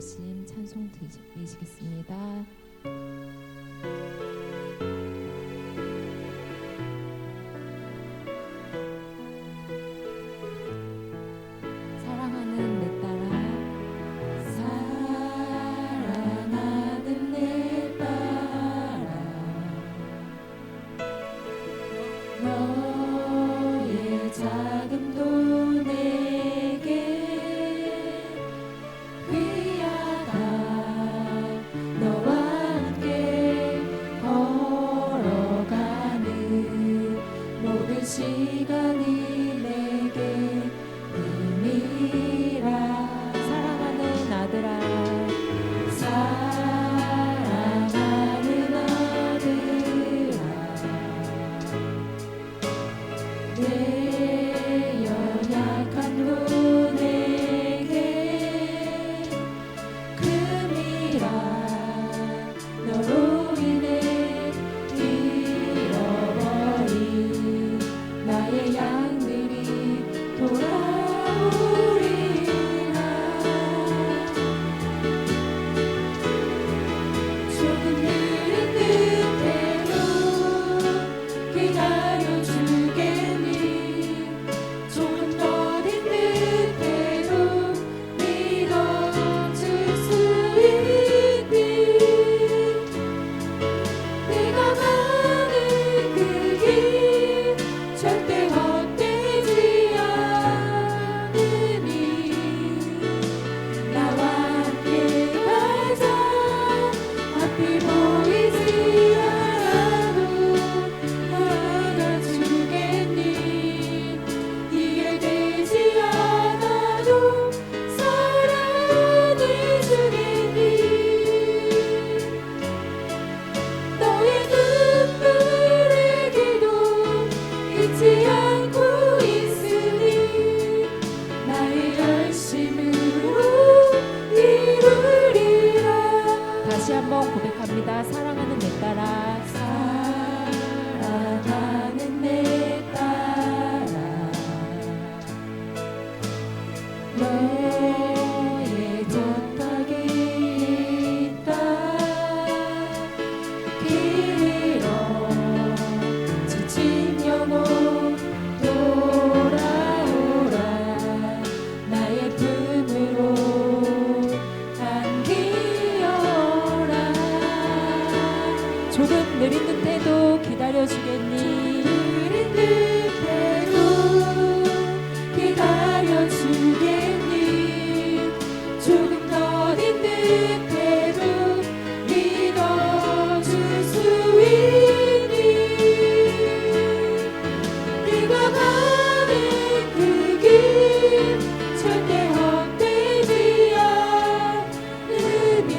말씀 찬송 드리시겠습니다. 사랑하는 내 딸아, 사랑하는 내 딸아, 너의 자금도 내게 귀하다. 너와 함께 걸어가는 모든 시간이 내게 의미라. 사랑하는 아들아, 사랑하는 아들아, 내 연약한 눈에게 금이라. 너로 인해 잃어버린 나의 양들이 돌아오리라. 조금 느린 듯해도 기다려주겠니. 조금 더딘 듯해도 믿어줄 수 있니. 내가 가는 그 길 절대 헛되지 않으니. 나와 함께 가자. 앞이 보이지 않아도 나아가주겠니. 이해되지 않아도 사랑해주겠니. 너의 눈물의 기도 잊지 않고 있으니. 나의 열심으로 이루리라. 다시 한번 고백합니다. 사랑하는 내 딸아, 사랑하는 내 딸아, 너의 부탁이 있다. 길 잃어 지친 영혼 돌아오라. 나의 품으로 안기어라. 조금 느린 듯해도 기다려주겠니. 느린 듯해도 기다려주겠니. 조금 더딘 듯해도 믿어줄 수 있니. 네가 가는 그 길 절대 헛되지 않으니.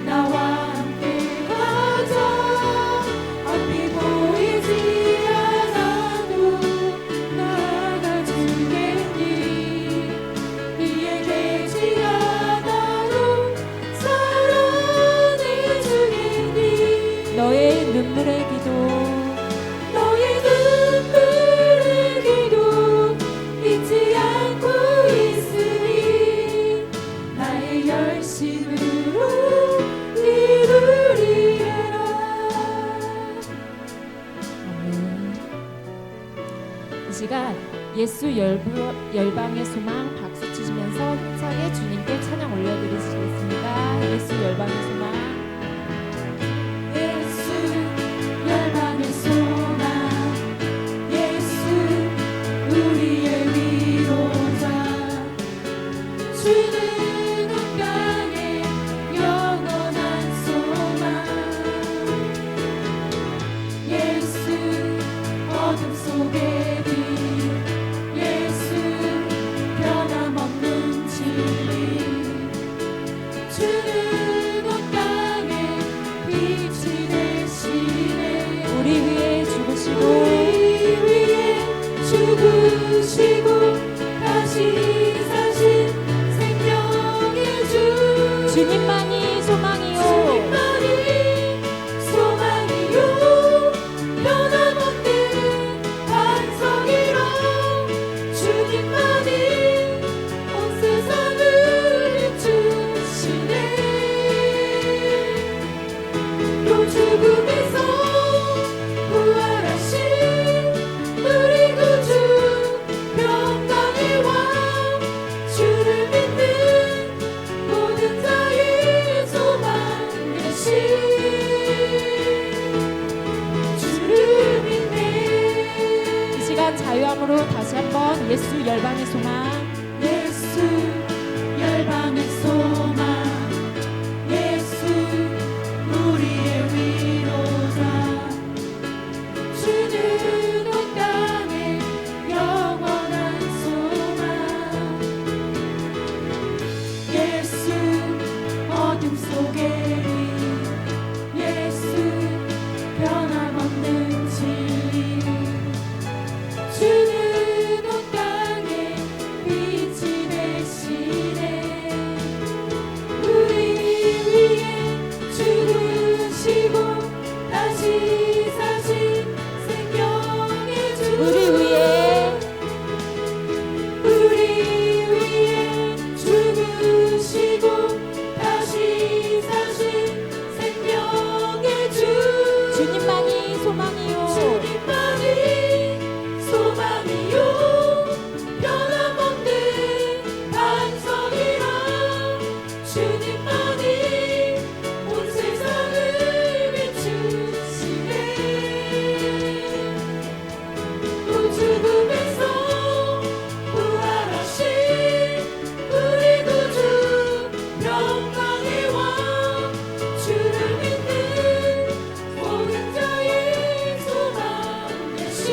나와 함께 가자. 앞이 보이지 않아도 나아가주겠니. 이해되지 않아도 사랑해주겠니. 너의 눈물의 기도 너의 눈물의 기도 잊지 않고 있으니. 나의 열심으로 이루리라. 아멘. 이 시간 예수 열방의 소망 박수 치시면서 힘차게 주님께 찬양 올려드리시겠습니다. 예수 열방의 소망. 예수 열방의 소망, 예수 우리의 위로자. 주는 온 땅에 영원한 소망. 예수 어둠 속의 빛, 예수 변함없는 진리. 주는 온 땅에 빛이 되시네. 우리 위에 죽으시고 우리 위에 죽으시고 다시 사신 생명 열방의 소망 예수 열방의 소망 예수 우리의 위로자 주는 온 땅에 영원한 소망 예수 어둠 속에 빛 예수 변함없는 진리 주는 온 땅에 빛이 되시네 우리 위해 죽으시고 다시 사신 생명의 주 우리 위해 죽으시고 다시 사신 생명의 주 주님만이 소망이요 주님만이 소망이요 변함없는 반석이라 주님만이 온 세상을 비추시네 또 죽음에서 부활하신 우리 구주 평강의 왕 주를 믿는 모든 자의 소망 되신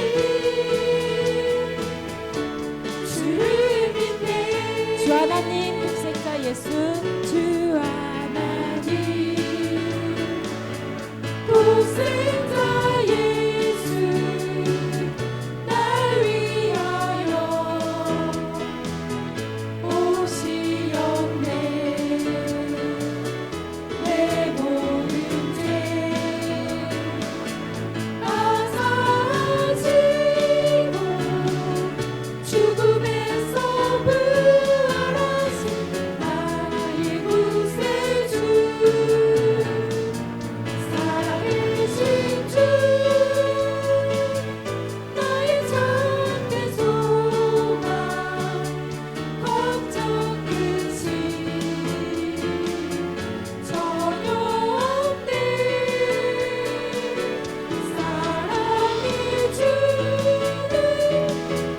주를 믿네 주 하나님 독생자 예수 주 하나님 독생자 예수 날 위하여 오시었네 내 모든 죄 다 사하시고 죽음에서 부활하신 나의 구세주 살아계신 주 나의 참된 소망 걱정 끝이 전혀 없네 사랑이 주는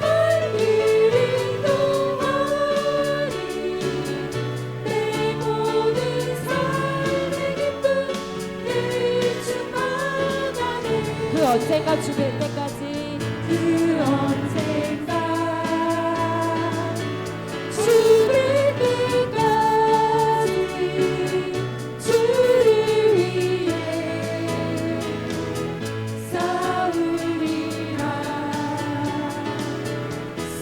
발길이 동하니 내 모든 삶의 기쁨 늘 충만하네 그 언젠가 주될 때까지 그 언젠가 죽을 때까지 주를 위해 싸우리라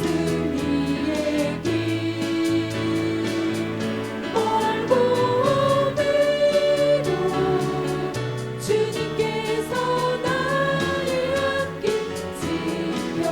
승리의 길 멀고 오매도 주님께서 나를 함께 지켜주시네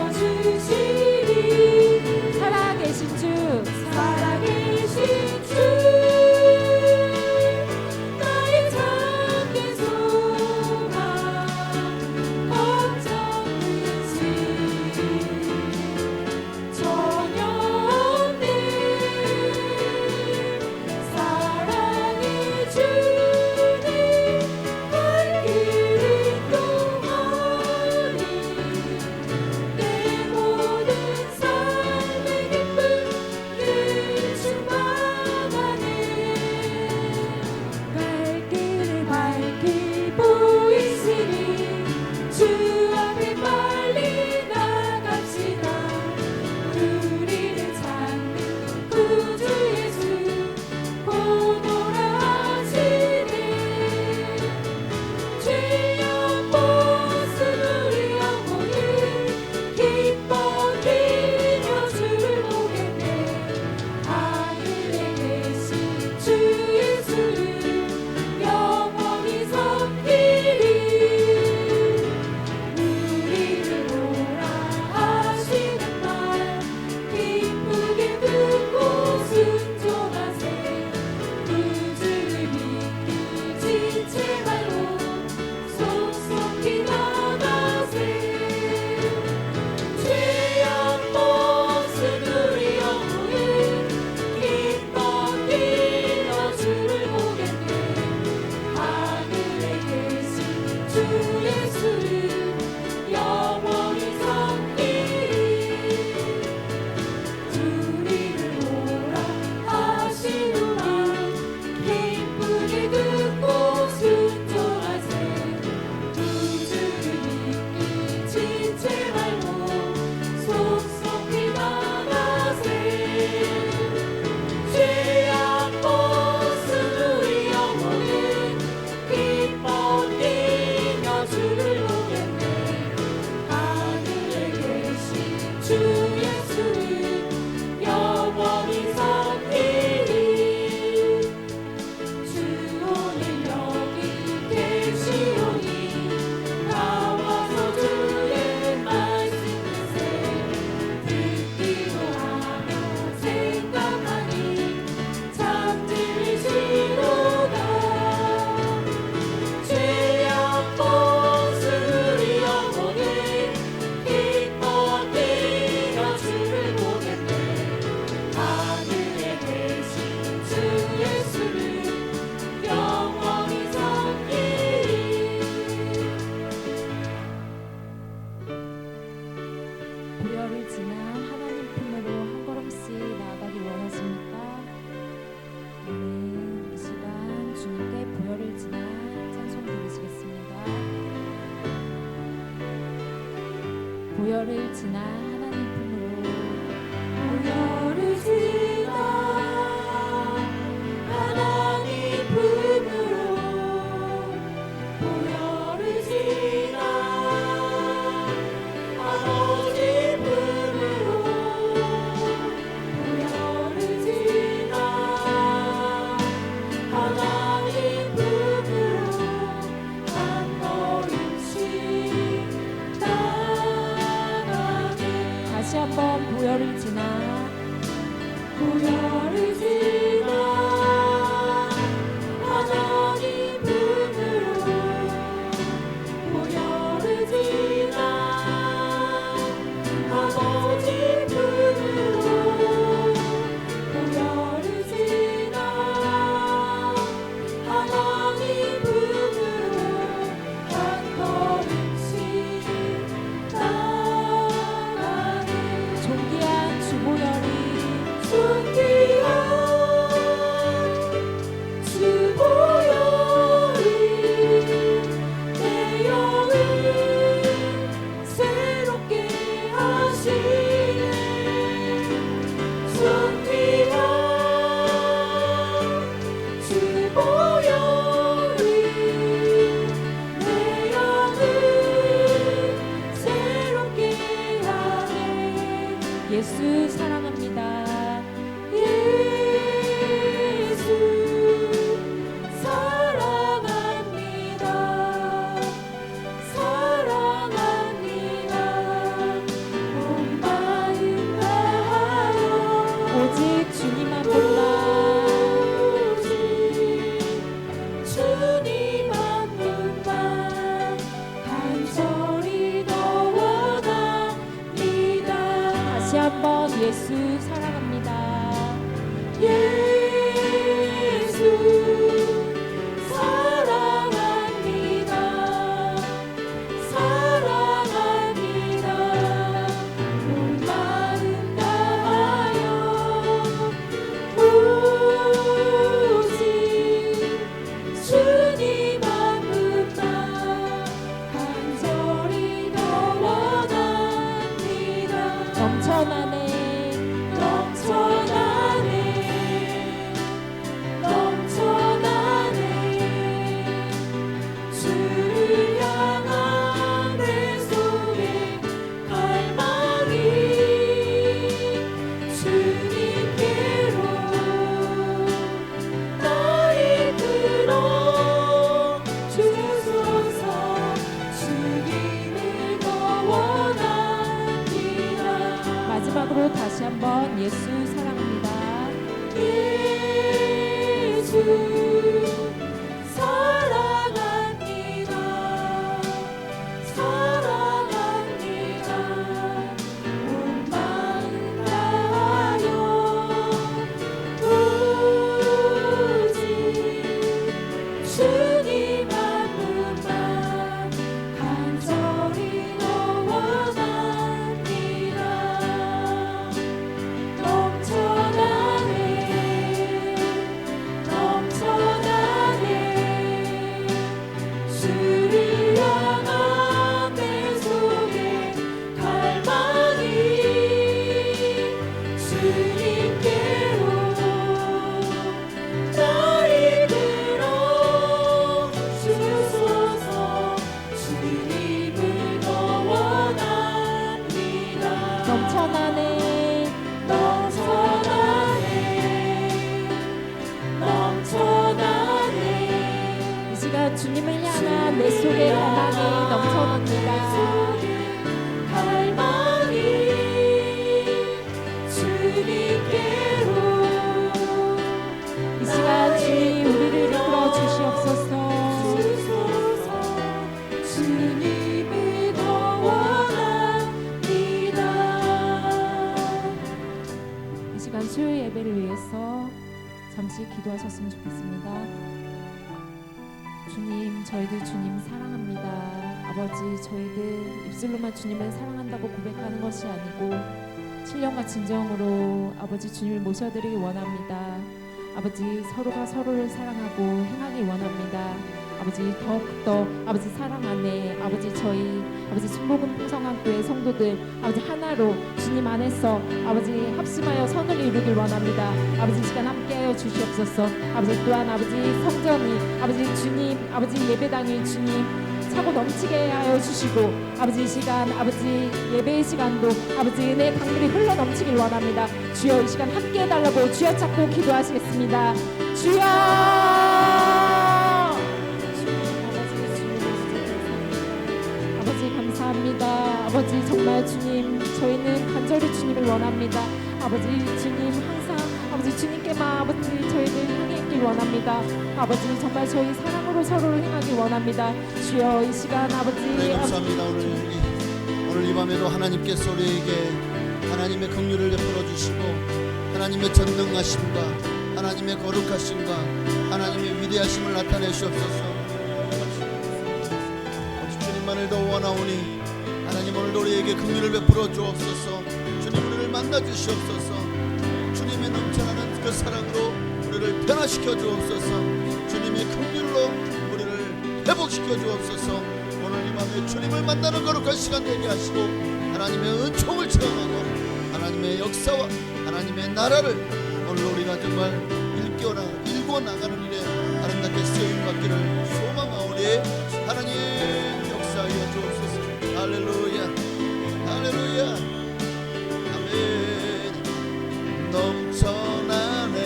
보혈을 지나 하나님 품으로 보혈을 지나 하나님 품으로 보혈을 지나 아버지 품으로 보혈을 지나 하나님 품으로 한 걸음씩 나가네. 다시 한번 보혈을 지나 보혈을 지나 하나님 품으로 보혈을 지나 아버지 품으로 보혈을 지나 하나님 품으로 한 걸음씩 나가네. 존귀한 주보혈이 존귀한 주보혈이 내 영을 새롭게 하시네. 존귀한 주보혈이 내 영을 새롭게 하네. 예수 사랑합니다. 예수 사랑합니다. 사랑합니다. 온 마음 다하여 오직 주님만 본다. 오직 주님 한 분만 간절히 더 원합니다. 다시 한번 예수 사랑합니다. 예수 사랑합니다. 사랑합니다. 온 마음 다하여 오직 주님 한 분만 간절히 더 원합니다. 넘쳐나네. 넘쳐나네. 넘쳐나네. 주를 향한 내 속에 갈망이 주님께로 나 이끌어 주소서. 주님을 더 원합니다. 마지막으로 다시 한번 예수 사랑합니다. 예수 사랑합니다. 사랑합니다. 온 마음 다하여 오직 주님 한 분만 간절히 더 원합니다. 넘쳐나네. 넘쳐나네. 주를 향한 내 속에 갈망이 주님께로 나 이끌어 주소서. 주님을 더 원합니다. 넘쳐나네. 넘쳐나네. 넘쳐나네. 이 시간 주님을 향한 내 속의 갈망이 넘쳐납니다. 갈망이 주님께로 이 시간 주님 우리를 이끌어 주시옵소서. 주소서. 주님을 더 원합니다. 이 시간 수요 예배를 위해서 잠시 기도하셨으면 좋겠습니다. 주님, 저희들 주님 사랑합니다. 아버지, 저희들 입술로만 주님을 사랑한다고 고백하는 것이 아니고 신령과 진정으로 아버지 주님을 모셔드리기 원합니다. 아버지, 서로가 서로를 사랑하고 행하기 원합니다. 아버지 더욱더 아버지 사랑 안에 아버지 저희 아버지 순복음 풍성한 교회 성도들 아버지 하나로 주님 안에서 아버지 합심하여 선을 이루길 원합니다. 아버지 이 시간 함께하여 주시옵소서. 아버지 또한 아버지 성전이 아버지 주님 아버지 예배당이 주님 차고 넘치게 하여 주시고 아버지 이 시간 아버지 예배의 시간도 아버지 은혜의 강물이 흘러 넘치길 원합니다. 주여 이 시간 함께 해달라고 주여 찾고 기도하시겠습니다. 주여 아버지 감사합니다. 아버지 정말 주님 저희는 간절히 주님을 원합니다. 아버지 주님 항상 아버지 주님께만 아버지 저희를 향해 있길 원합니다. 아버지 정말 저희 사랑으로 서로를 행하길 원합니다. 주여 이 시간 아버지 네, 감사합니다. 오늘 이 밤에도 하나님께서 우리에게 하나님의 긍휼을 베풀어 주시고 하나님의 전능하심과 하나님의 거룩하심과 하나님의 위대하심을 나타내시옵소서. 오직 주님만을 더 원하오니 하나님 오늘도 우리에게 긍휼을 베풀어 주옵소서. 주님 우리를 만나 주시옵소서. 주님의 넘쳐나는 그 사랑으로 우리를 변화시켜 주옵소서. 주님의 긍휼로 우리를 회복시켜 주옵소서. 오늘 이 밤에 주님을 만나는 거룩한 시간 되게 하시고 하나님의 은총을 체험하고 하나님의 역사와 하나님의 나라를 오늘 우리가 정말 일궈 나가는 일에 아름답게 쓰임 받기를 소망하오니 하나님 역사하여 주옵소서. 할렐루야 할렐루야 아멘. 넘쳐나네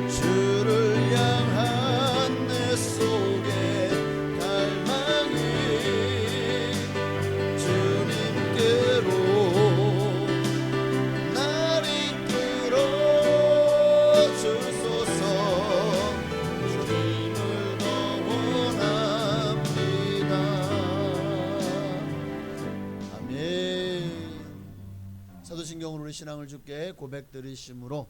주를 향한 내 속에 갈망이 주님께로 날 이끌어 주소서. 주님을 더 원합니다. 아멘. 사도신경으로 우리 신앙을 주께 고백 드리심으로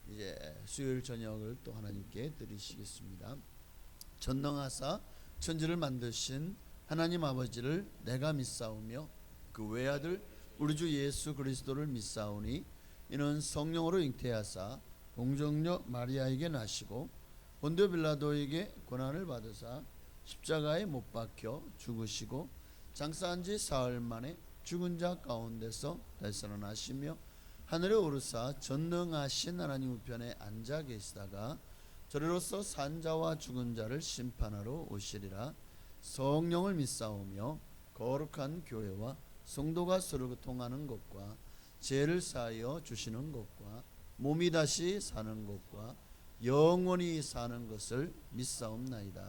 이제 수요일 저녁을 또 하나님께 드리시겠습니다. 전능하사 천지를 만드신 하나님 아버지를 내가 믿사오며 그 외아들 우리 주 예수 그리스도를 믿사오니 이는 성령으로 잉태하사 동정녀 마리아에게 나시고 본디오 빌라도에게 고난을 받으사 십자가에 못 박혀 죽으시고 장사한 지 사흘 만에 죽은 자 가운데서 다시 살아나시며 하늘에 오르사 전능하신 하나님 우편에 앉아 계시다가 저리로서 산 자와 죽은 자를 심판하러 오시리라. 성령을 믿사오며 거룩한 교회와 성도가 서로 통하는 것과 죄를 사하여 주시는 것과 몸이 다시 사는 것과 영원히 사는 것을 믿사옵나이다.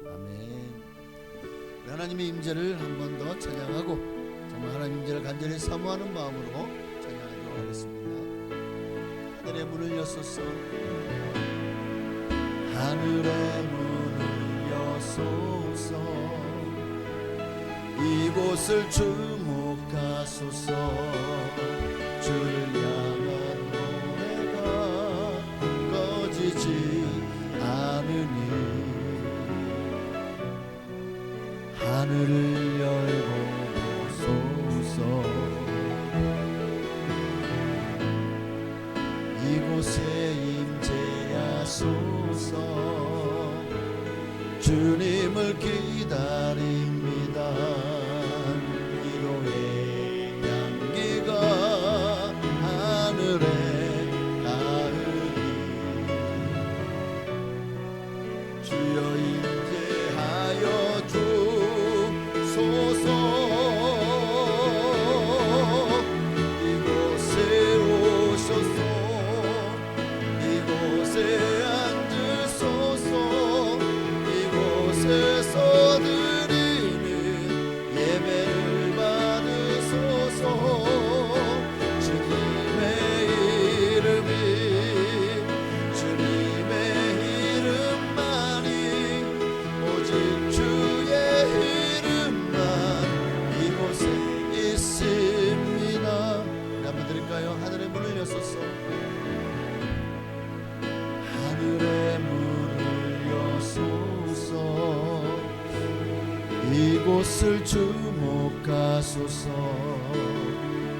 아멘. 우리 하나님의 임재를 한 번 더 찬양하고 정말 하나님 임재를 간절히 사모하는 마음으로 찬양하도록 하겠습니다. 하늘의 문을 여소서. 하늘의 문을 여소서. 이곳을 주목하소서. 주를 향한 노래가 꺼지지 않으니 하늘을 열고 보소서. 이곳에 임재하소서. 주님을 기다립니다. 위로의 향기가 하늘에 닿으니 주여 임재하여 주소서. 이곳에 오셔서 이곳에 앉으소서. 이곳에서 드리는 예배를 받으소서. 주님의 이름만이 오직 주의 이름만 이곳에 있습니다. 한번 드릴까요? 하늘의 문을 여소서. 하늘의 문을 여소서. 이곳을 주목하소서.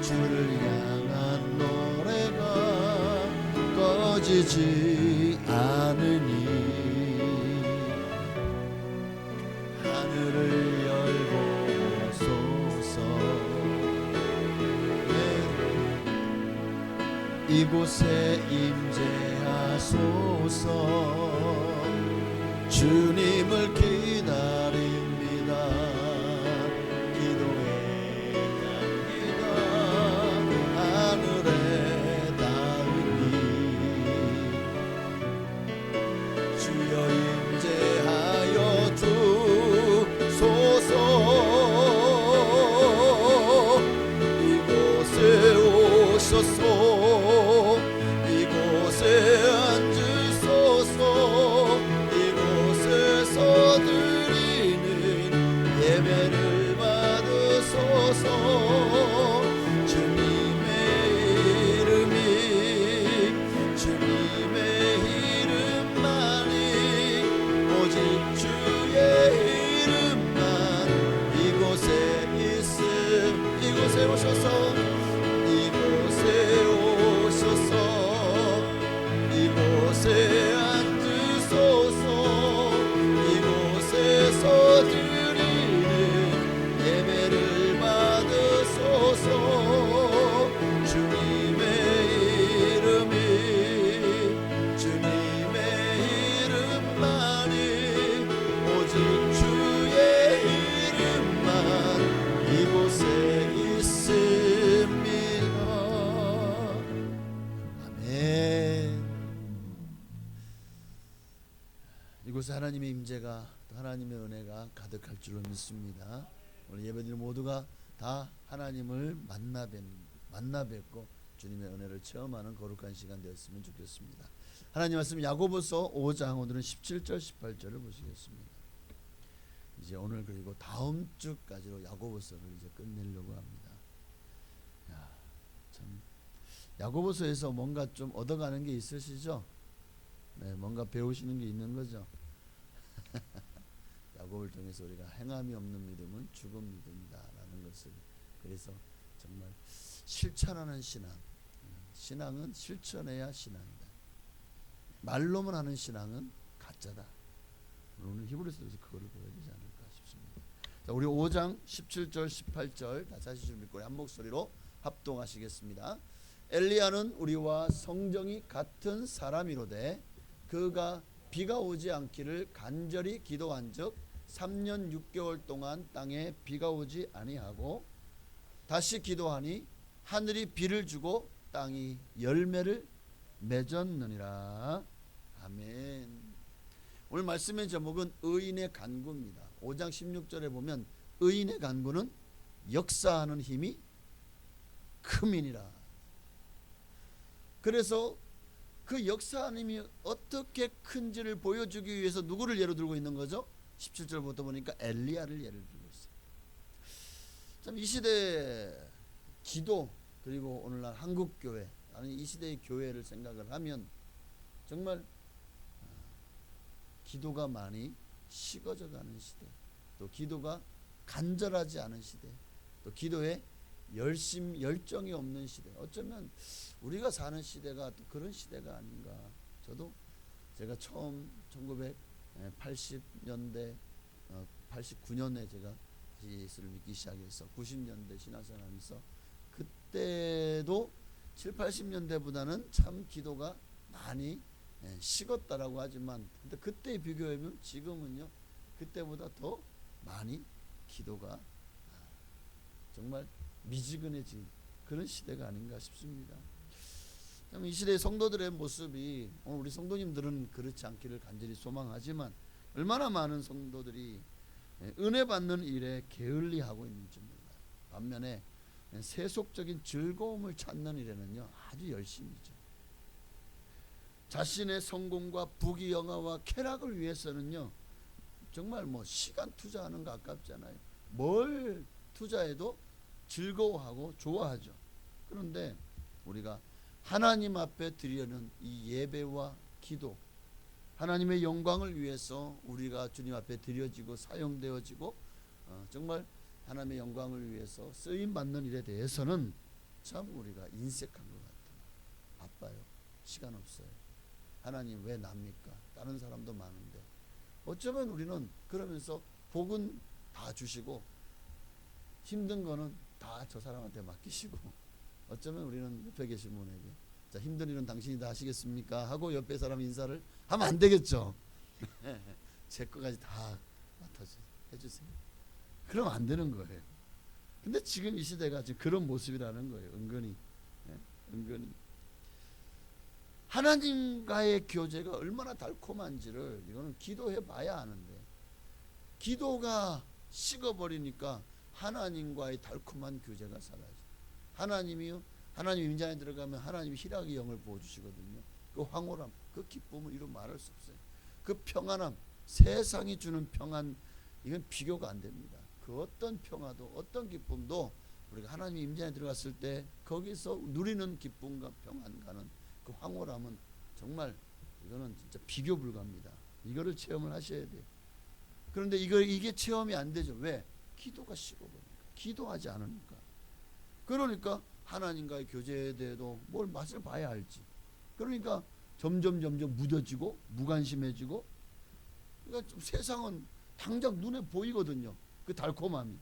주를 향한 노래가 무너지지 않으니 하늘을 열고소서. 이곳에 임재하소서. 주님을 기다립니다. 기도에 담기다 하늘에 닿으니 주여 임재하여 주소서. 이곳에 오셔서 이곳에 앉으소서. 이곳에서 드리는 예배를 받으소서. 주님의 이름이 주님의 이름만이 오직 주의 이름만 이곳에 있음. 이곳에 오셔서 이곳에 오셔서 이곳에 앉으소서. 이곳에서 드리는 예배를 받으소서. 주님의 이름이 주님의 이름만이 오직 주의 이름만 이곳에 있습니다. 아멘. 이곳에 하나님의 임재가 또 하나님의 은혜가 가득할 줄로 믿습니다. 오늘 예배드린 모두가 다 하나님을 만나 뵙고 주님의 은혜를 체험하는 거룩한 시간 되었으면 좋겠습니다. 하나님 말씀 야고보서 5장 오늘은 17절 18절을 보시겠습니다. 이제 오늘 그리고 다음 주까지로 야고보서를 이제 끝내려고 합니다. 참 야고보서에서 뭔가 좀 얻어가는 게 있으시죠? 네, 뭔가 배우시는 게 있는 거죠. 야고보를 통해서 우리가 행함이 없는 믿음은 죽은 믿음이다라는 것을, 그래서 정말 실천하는 신앙은 실천해야 신앙이다. 말로만 하는 신앙은 가짜다. 오늘 히브리서에서 그거를 보여야 되지 않을까 싶습니다. 자, 우리 5장 17절 18절 다 다시 좀 읽고 한 목소리로 합동하시겠습니다. 엘리야는 우리와 성정이 같은 사람이로되 그가 비가 오지 않기를 간절히 기도한즉 3년 6개월 동안 땅에 비가 오지 아니하고 다시 기도하니 하늘이 비를 주고 땅이 열매를 맺었느니라. 아멘. 오늘 말씀의 제목은 의인의 간구입니다. 5장 16절에 보면 의인의 간구는 역사하는 힘이 크민이라. 그래서 그 역사하는 힘이 어떻게 큰지를 보여주기 위해서 누구를 예로 들고 있는 거죠? 17절부터 보니까 엘리야를 예를 들고 있어요. 참 이 시대 기도, 그리고 오늘날 한국교회, 아니 이 시대의 교회를 생각을 하면 정말 기도가 많이 식어져 가는 시대, 또 기도가 간절하지 않은 시대, 또 기도에 열정이 없는 시대. 어쩌면 우리가 사는 시대가 또 그런 시대가 아닌가. 제가 처음 1980년대 89년에 제가 예수를 믿기 시작해서 90년대 신앙생활하면서 그때도 7, 80년대보다는 참 기도가 많이 식었다라고 하지만, 근데 그때에 비교하면 지금은요 그때보다 더 많이 기도가 정말 미지근해진 그런 시대가 아닌가 싶습니다. 이 시대의 성도들의 모습이, 오늘 우리 성도님들은 그렇지 않기를 간절히 소망하지만 얼마나 많은 성도들이 은혜 받는 일에 게을리하고 있는지 몰라요. 반면에 세속적인 즐거움을 찾는 일에는요 아주 열심이죠. 자신의 성공과 부귀영화와 쾌락을 위해서는요 정말 시간 투자하는 거 아깝잖아요. 뭘 투자해도 즐거워하고 좋아하죠. 그런데 우리가 하나님 앞에 드리려는 이 예배와 기도, 하나님의 영광을 위해서 우리가 주님 앞에 드려지고 사용되어지고 정말 하나님의 영광을 위해서 쓰임받는 일에 대해서는 참 우리가 인색한 것 같아요. 바빠요. 시간 없어요. 하나님 왜 납니까? 다른 사람도 많은데. 어쩌면 우리는 그러면서 복은 다 주시고 힘든 거는 다 저 사람한테 맡기시고, 어쩌면 우리는 옆에 계신 분에게 자, 힘든 일은 당신이 다 하시겠습니까? 하고 옆에 사람 인사를 하면 안 되겠죠. 제 거까지 다 해주세요. 그러면 안 되는 거예요. 근데 지금 이 시대가 지금 그런 모습이라는 거예요. 은근히. 은근히. 하나님과의 교제가 얼마나 달콤한지를 이거는 기도해 봐야 아는데, 기도가 식어버리니까 하나님과의 달콤한 교제가 사라져. 하나님 임장에 들어가면 하나님이 희락의 영을 부어주시거든요. 그 황홀함, 그 기쁨을 이루 말할 수 없어요. 그 평안함, 세상이 주는 평안, 이건 비교가 안 됩니다. 그 어떤 평화도 어떤 기쁨도 우리가 하나님 임장에 들어갔을 때 거기서 누리는 기쁨과 평안과는, 그 황홀함은 정말 이거는 진짜 비교 불가합니다. 이거를 체험을 하셔야 돼요. 그런데 이게 체험이 안 되죠. 왜? 기도가 식어버리니까, 기도하지 않으니까. 그러니까 하나님과의 교제에 대해도 뭘 맛을 봐야 알지. 그러니까 점점 무뎌지고 무관심해지고. 그러니까 좀 세상은 당장 눈에 보이거든요. 그 달콤함이,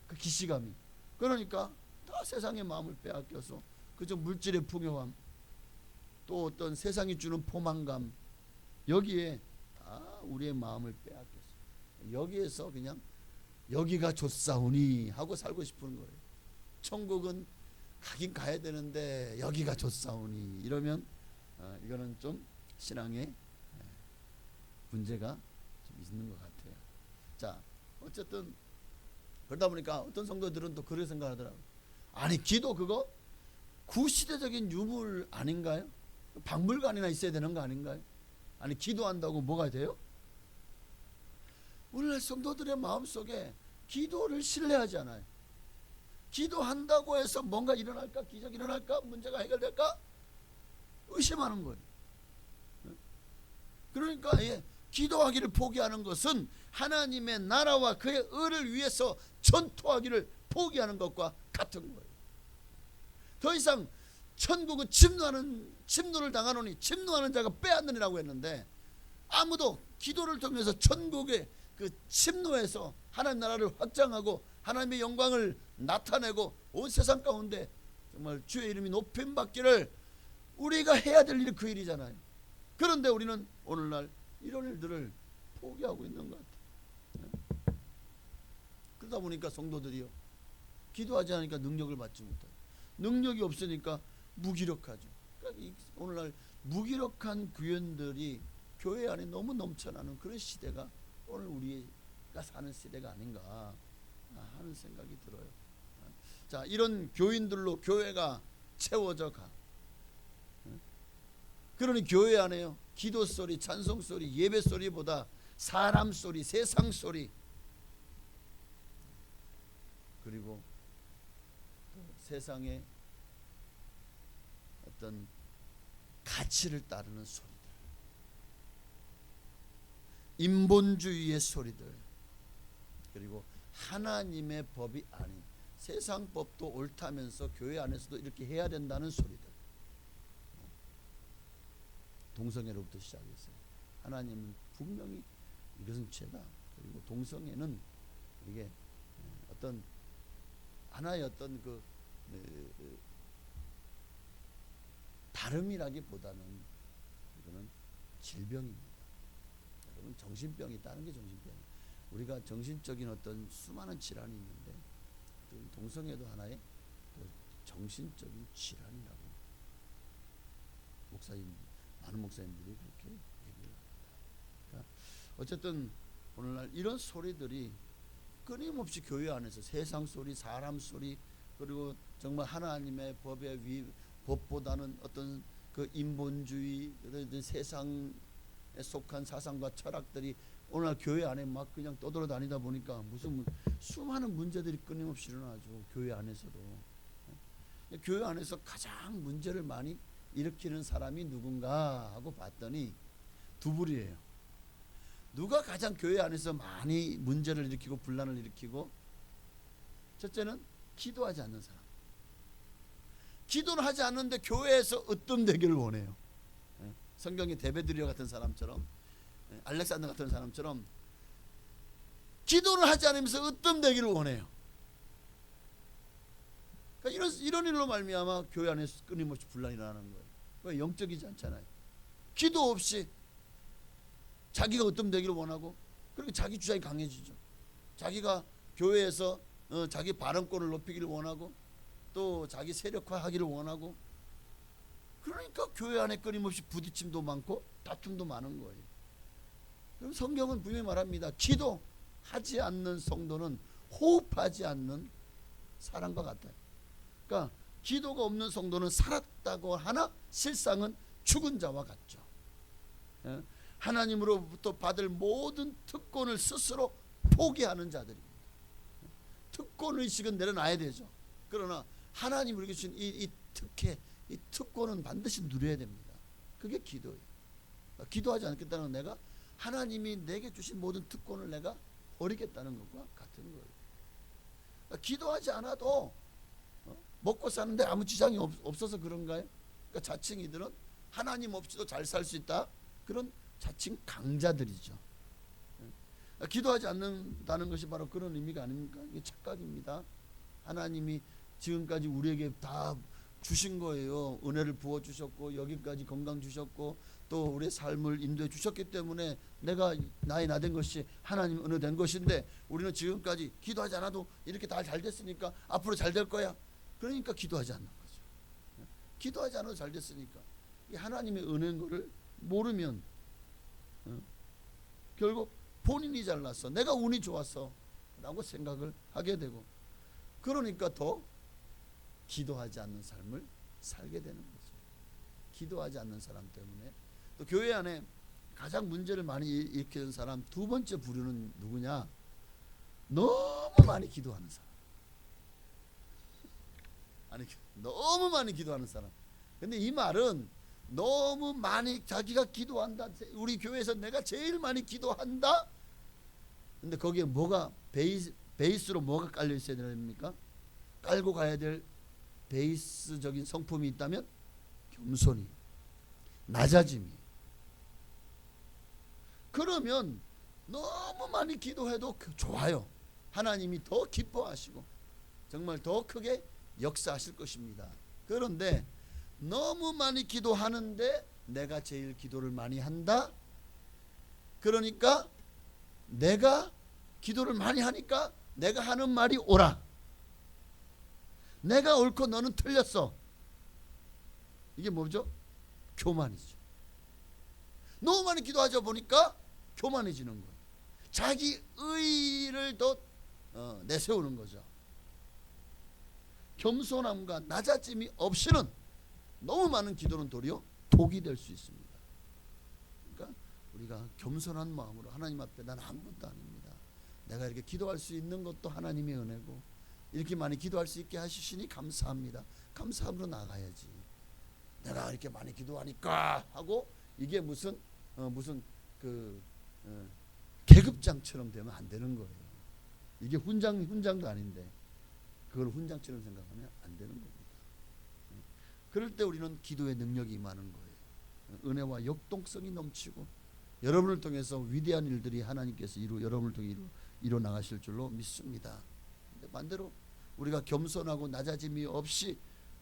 그 기시감이. 그러니까 다 세상의 마음을 빼앗겨서 그저 물질의 풍요함, 또 어떤 세상이 주는 포만감, 여기에 다 우리의 마음을 빼앗겼어요. 여기에서 그냥 여기가 좋사오니 하고 살고 싶은 거예요. 천국은 가긴 가야 되는데 여기가 좋사오니 이러면 이거는 좀 신앙에 문제가 좀 있는 것 같아요. 자, 어쨌든 그러다 보니까 어떤 성도들은 또 그렇게 생각하더라고요. 아니, 기도 그거 구시대적인 유물 아닌가요? 박물관이나 있어야 되는 거 아닌가요? 아니, 기도한다고 뭐가 돼요? 오늘날 성도들의 마음속에 기도를 신뢰하지 않아요. 기도한다고 해서 뭔가 일어날까? 기적이 일어날까? 문제가 해결될까? 의심하는 거예요. 그러니까 기도하기를 포기하는 것은 하나님의 나라와 그의 의를 위해서 전투하기를 포기하는 것과 같은 거예요. 더 이상 천국은 침노를 당하노니 침노하는 자가 빼앗느니라고 했는데, 아무도 기도를 통해서 천국의 그 침노에서 하나님 나라를 확장하고 하나님의 영광을 나타내고 온 세상 가운데 정말 주의 이름이 높임 받기를 우리가 해야 될 일이 그 일이잖아요. 그런데 우리는 오늘날 이런 일들을 포기하고 있는 것 같아요. 그러다 보니까 성도들이요, 기도하지 않으니까 능력을 받지 못해요. 능력이 없으니까 무기력하죠. 그러니까 오늘날 무기력한 구현들이 교회 안에 너무 넘쳐나는 그런 시대가 오늘 우리가 사는 시대가 아닌가 하는 생각이 들어요. 자, 이런 교인들로 교회가 채워져 가. 그러니 교회 안에요, 기도 소리, 찬송 소리, 예배 소리보다 사람 소리, 세상 소리, 그리고 세상의 어떤 가치를 따르는 소리들, 인본주의의 소리들, 그리고 하나님의 법이 아닌 세상 법도 옳다면서 교회 안에서도 이렇게 해야 된다는 소리들, 동성애로부터 시작했어요. 하나님은 분명히 이것은 죄다. 그리고 동성애는 이게 어떤 하나의 어떤 그 다름이라기보다는 이거는 질병입니다. 여러분, 정신병이 있다는 게 정신병이에요. 우리가 정신적인 어떤 수많은 질환이 있는데 동성애도 하나의 정신적인 질환이라고 많은 목사님들이 그렇게 얘기를 합니다. 그러니까 어쨌든 오늘날 이런 소리들이 끊임없이 교회 안에서 세상 소리, 사람 소리, 그리고 정말 하나님의 법보다는 어떤 그 인본주의, 세상에 속한 사상과 철학들이 오늘날 교회 안에 막 그냥 떠돌아다니다 보니까 무슨 수많은 문제들이 끊임없이 일어나죠. 교회 안에서도. 교회 안에서 가장 문제를 많이 일으키는 사람이 누군가 하고 봤더니 두 부류예요. 누가 가장 교회 안에서 많이 문제를 일으키고 분란을 일으키고? 첫째는 기도하지 않는 사람. 기도를 하지 않는데 교회에서 으뜸되기를 원해요. 성경의 데메드리오 같은 사람처럼, 알렉산더 같은 사람처럼 기도를 하지 않으면서 으뜸되기를 원해요. 그러니까 이런 일로 말미암아 교회 안에서 끊임없이 분란이 일어나는 거예요. 왜? 영적이지 않잖아요. 기도 없이 자기가 으뜸되기를 원하고, 그리고 자기 주장이 강해지죠. 자기가 교회에서 자기 발언권을 높이기를 원하고, 또 자기 세력화하기를 원하고, 그러니까 교회 안에 끊임없이 부딪힘도 많고 다툼도 많은 거예요. 그럼 성경은 분명히 말합니다. 기도하지 않는 성도는 호흡하지 않는 사람과 같아요. 그러니까 기도가 없는 성도는 살았다고 하나 실상은 죽은 자와 같죠. 하나님으로부터 받을 모든 특권을 스스로 포기하는 자들입니다. 특권의식은 내려놔야 되죠. 그러나 하나님이 우리에게 주신 이 특혜, 이 특권은 반드시 누려야 됩니다. 그게 기도예요. 기도하지 않겠다는 건 내가 하나님이 내게 주신 모든 특권을 내가 버리겠다는 것과 같은 거예요. 기도하지 않아도 먹고 사는데 아무 지장이 없어서 그런가요? 그러니까 자칭 이들은 하나님 없이도 잘 살 수 있다, 그런 자칭 강자들이죠. 기도하지 않는다는 것이 바로 그런 의미가 아닙니까? 이게 착각입니다. 하나님이 지금까지 우리에게 다 주신 거예요. 은혜를 부어 주셨고, 여기까지 건강 주셨고, 또 우리의 삶을 인도해 주셨기 때문에 내가 나이 나된 것이 하나님 은혜 된 것인데, 우리는 지금까지 기도하지 않아도 이렇게 다 잘 됐으니까 앞으로 잘 될 거야. 그러니까 기도하지 않는 거죠. 기도하지 않아도 잘 됐으니까. 이 하나님의 은혜인 거를 모르면 결국 본인이 잘났어, 내가 운이 좋았어 라고 생각을 하게 되고, 그러니까 더 기도하지 않는 삶을 살게 되는 거죠. 기도하지 않는 사람 때문에. 또 교회 안에 가장 문제를 많이 일으키는 사람 두 번째 부류는 누구냐? 너무 많이 기도하는 사람. 아니, 너무 많이 기도하는 사람. 근데 이 말은 너무 많이 자기가 기도한다, 우리 교회에서 내가 제일 많이 기도한다. 근데 거기에 뭐가 베이스로 뭐가 깔려 있어야 됩니까? 깔고 가야 될 베이스적인 성품이 있다면 겸손이, 낮아짐이. 그러면 너무 많이 기도해도 좋아요. 하나님이 더 기뻐하시고 정말 더 크게 역사하실 것입니다. 그런데 너무 많이 기도하는데 내가 제일 기도를 많이 한다. 그러니까 내가 기도를 많이 하니까 내가 하는 말이 옳아. 내가 옳고 너는 틀렸어. 이게 뭐죠? 교만이죠. 너무 많이 기도하자 보니까 교만해지는 거예요. 자기 의를 더 내세우는 거죠. 겸손함과 낮아짐이 없이는 너무 많은 기도는 도리어 독이 될 수 있습니다. 그러니까 우리가 겸손한 마음으로 하나님 앞에 난 아무것도 아닙니다, 내가 이렇게 기도할 수 있는 것도 하나님의 은혜고, 이렇게 많이 기도할 수 있게 하시니 감사합니다, 감사함으로 나가야지. 내가 이렇게 많이 기도하니까 하고 이게 무슨 계급장처럼 되면 안 되는 거예요. 이게 훈장도 아닌데 그걸 훈장처럼 생각하면 안 되는 겁니다. 그럴 때 우리는 기도의 능력이 임하는 거예요. 은혜와 역동성이 넘치고 여러분을 통해서 위대한 일들이 하나님께서 여러분을 통해 이루어 나가실 줄로 믿습니다. 근데 반대로 우리가 겸손하고 낮아짐이 없이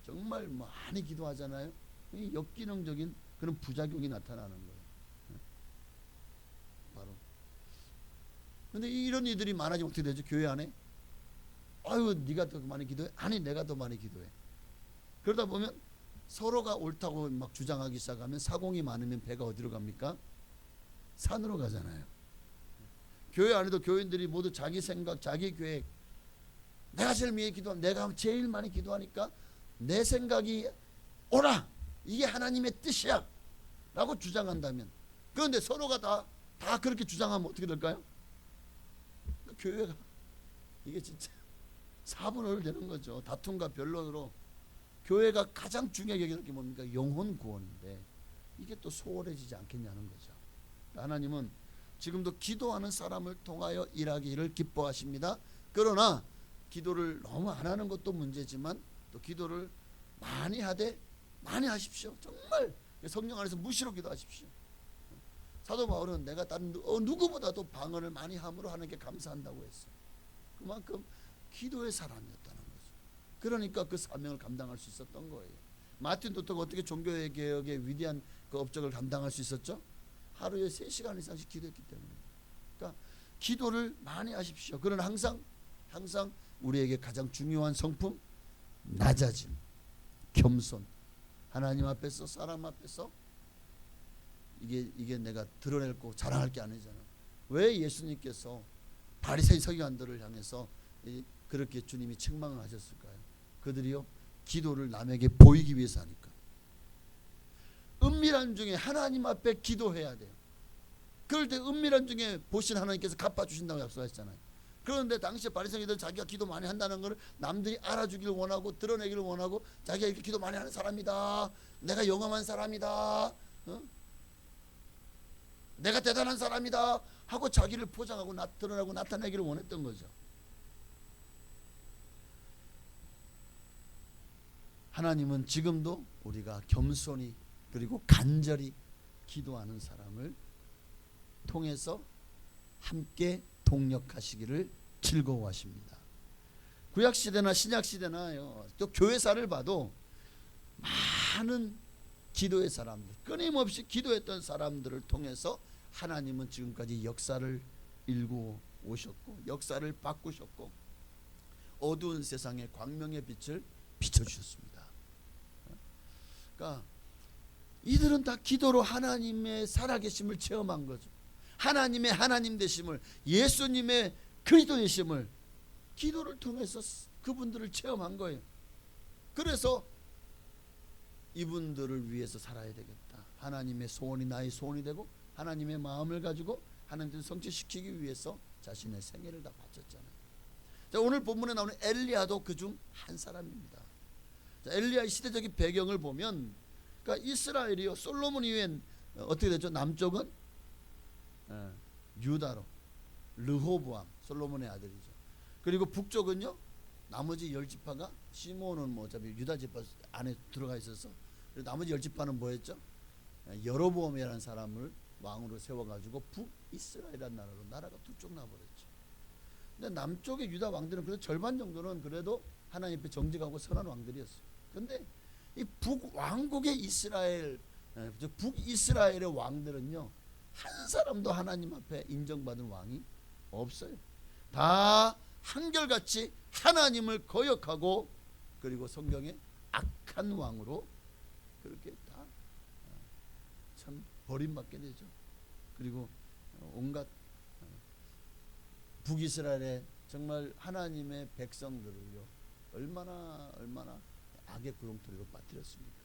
정말 많이 기도하잖아요. 이 역기능적인 그런 부작용이 나타나는 거예요. 바로. 근데 이런 이들이 많아지면 어떻게 되죠? 교회 안에 아유 네가 더 많이 기도해? 아니 내가 더 많이 기도해. 그러다 보면 서로가 옳다고 막 주장하기 시작하면 사공이 많으면 배가 어디로 갑니까? 산으로 가잖아요. 교회 안에도 교인들이 모두 자기 생각, 자기 계획, 내가 제일 많이 기도하면 내가 제일 많이 기도하니까 내 생각이 옳아, 이게 하나님의 뜻이야 라고 주장한다면, 그런데 서로가 다 그렇게 주장하면 어떻게 될까요? 교회가 이게 진짜 4분의 1 되는 거죠. 다툼과 변론으로. 교회가 가장 중요하게 여기는 게 뭡니까? 영혼 구원인데 이게 또 소홀해지지 않겠냐는 거죠. 하나님은 지금도 기도하는 사람을 통하여 일하기를 기뻐하십니다. 그러나 기도를 너무 안 하는 것도 문제지만 또 기도를 많이 하되 많이 하십시오. 정말 성령 안에서 무시로 기도하십시오. 사도 바울은 내가 다른 누구보다도 방언을 많이 함으로 하나님께 감사한다고 했어. 그만큼 기도의 사람이었다는 거죠. 그러니까 그 사명을 감당할 수 있었던 거예요. 마틴 루터가 어떻게 종교의 개혁의 위대한 그 업적을 감당할 수 있었죠? 하루에 3시간 이상씩 기도했기 때문에. 그러니까 기도를 많이 하십시오. 그러나 항상 우리에게 가장 중요한 성품, 낮아짐, 겸손. 하나님 앞에서, 사람 앞에서 이게 내가 드러낼 거 자랑할 게 아니잖아. 왜 예수님께서 바리새인 서기관들을 향해서 그렇게 주님이 책망을 하셨을까요? 그들이요, 기도를 남에게 보이기 위해서 하니까. 은밀한 중에 하나님 앞에 기도해야 돼요. 그럴 때 은밀한 중에 보신 하나님께서 갚아주신다고 약속하셨잖아요. 그런데 당시에 바리새인들 자기가 기도 많이 한다는 것을 남들이 알아주기를 원하고 드러내기를 원하고, 자기가 이렇게 기도 많이 하는 사람이다, 내가 영험한 사람이다, 내가 대단한 사람이다 하고 자기를 포장하고 드러내고 나타내기를 원했던 거죠. 하나님은 지금도 우리가 겸손히 그리고 간절히 기도하는 사람을 통해서 함께 동력하시기를 즐거워하십니다. 구약시대나 신약시대나요, 또 교회사를 봐도 많은 기도의 사람들, 끊임없이 기도했던 사람들을 통해서 하나님은 지금까지 역사를 일구어 오셨고 역사를 바꾸셨고 어두운 세상에 광명의 빛을 비춰주셨습니다. 그러니까 이들은 다 기도로 하나님의 살아계심을 체험한 거죠. 하나님의 하나님 되심을, 예수님의 그리스도 되심을 기도를 통해서 그분들을 체험한 거예요. 그래서 이분들을 위해서 살아야 되겠다. 하나님의 소원이 나의 소원이 되고 하나님의 마음을 가지고 하나님을 성취시키기 위해서 자신의 생애를 다 바쳤잖아요. 자, 오늘 본문에 나오는 엘리야도 그중 한 사람입니다. 자, 엘리야의 시대적인 배경을 보면, 그러니까 이스라엘이요, 솔로몬 이후엔 어떻게 되죠? 남쪽은 유다로 르호보암, 솔로몬의 아들이죠. 그리고 북쪽은요, 나머지 10지파가, 시므온은 뭐 어차피 유다 지파 안에 들어가 있어서, 그리고 나머지 10지파는 뭐였죠? 여로보암이라는 사람을 왕으로 세워가지고 북이스라엘이라는 나라로 나라가 두 쪽 나버렸죠. 근데 남쪽의 유다 왕들은 그래도 절반 정도는 그래도 하나님 앞에 정직하고 선한 왕들이었어요. 근데 이 북왕국의 이스라엘, 북이스라엘의 왕들은요, 한 사람도 하나님 앞에 인정받은 왕이 없어요. 다 한결같이 하나님을 거역하고, 그리고 성경에 악한 왕으로 그렇게 다 참 버림받게 되죠. 그리고 온갖 북이스라엘의 정말 하나님의 백성들을요, 얼마나 악의 구렁텅이로 빠뜨렸습니까?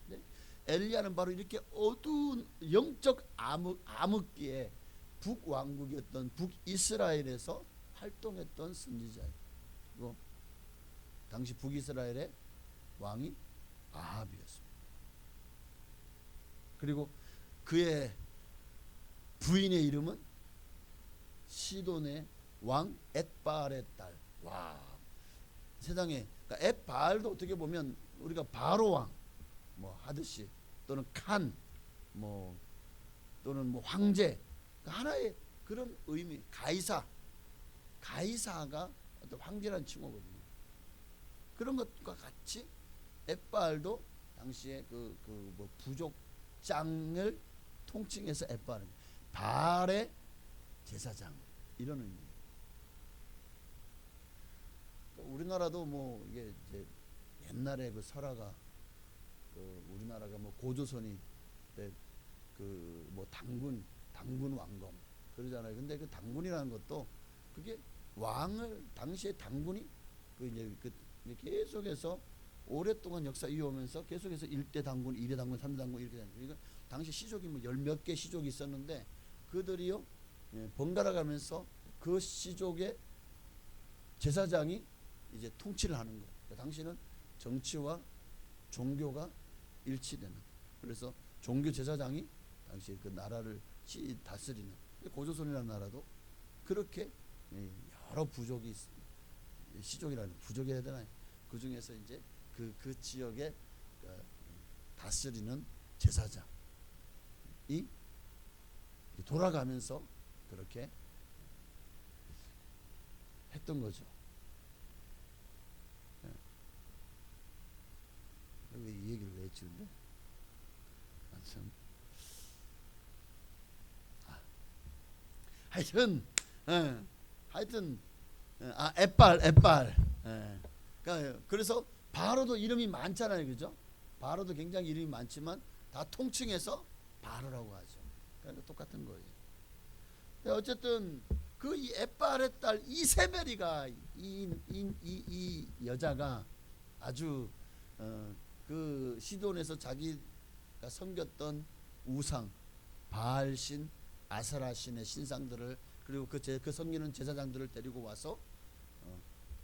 네? 엘리야는 바로 이렇게 어두운 영적 암흑기에 북왕국이었던 북이스라엘에서 활동했던 선지자예요. 그리고 당시 북이스라엘의 왕이 아합이었습니다. 그리고 그의 부인의 이름은 시돈의 왕 엣바알의 딸. 와, 세상에, 그러니까 엣바알도 어떻게 보면 우리가 바로 왕 뭐 하듯이, 또는 칸 뭐, 또는 뭐 황제, 그러니까 하나의 그런 의미, 가이사가 어떤 황제라는 칭호거든요. 그런 것과 같이 엣바알도 당시에 뭐 부족장을 통칭해서 엣바알은 바알의 제사장, 이런 의미예요. 우리나라도 뭐 이게 이제 옛날에 그 설화가, 우리나라가 뭐 고조선이 그 뭐 당군 왕검 그러잖아요. 근데 그 당군이라는 것도 그게 왕을, 당시에 당군이 이제 계속해서 오랫동안 역사 이어오면서 계속해서 1대 당군, 2대 당군, 3대 당군 이렇게 되는 거예요. 당시 시족이 뭐 10몇 개 시족이 있었는데 그들이요, 번갈아 가면서 그 시족의 제사장이 이제 통치를 하는 거예요. 그러니까 당시는 정치와 종교가 일치되는, 그래서 종교 제사장이 당시 그 나라를 다스리는, 고조선이라는 나라도 그렇게 여러 부족이 시족이라는, 부족이 해야 되나요? 그 중에서 이제 그 지역에 다스리는 제사장이 돌아가면서 그렇게 했던 거죠. 왜 이 얘기를 왜 했지 근데? 참. 하여튼 하여튼 엣발. 그러니까 그래서 바로도 이름이 많잖아요, 그죠? 바로도 굉장히 이름이 많지만 다 통칭해서 바로라고 하죠. 그러니까 똑같은 거예요. 근데 어쨌든 그 이 엣발의 딸 이세벨이가 이 여자가 아주 그 시돈에서 자기가 섬겼던 우상 바알신 아세라신의 신상들을 그리고 그 섬기는 제사장들을 데리고 와서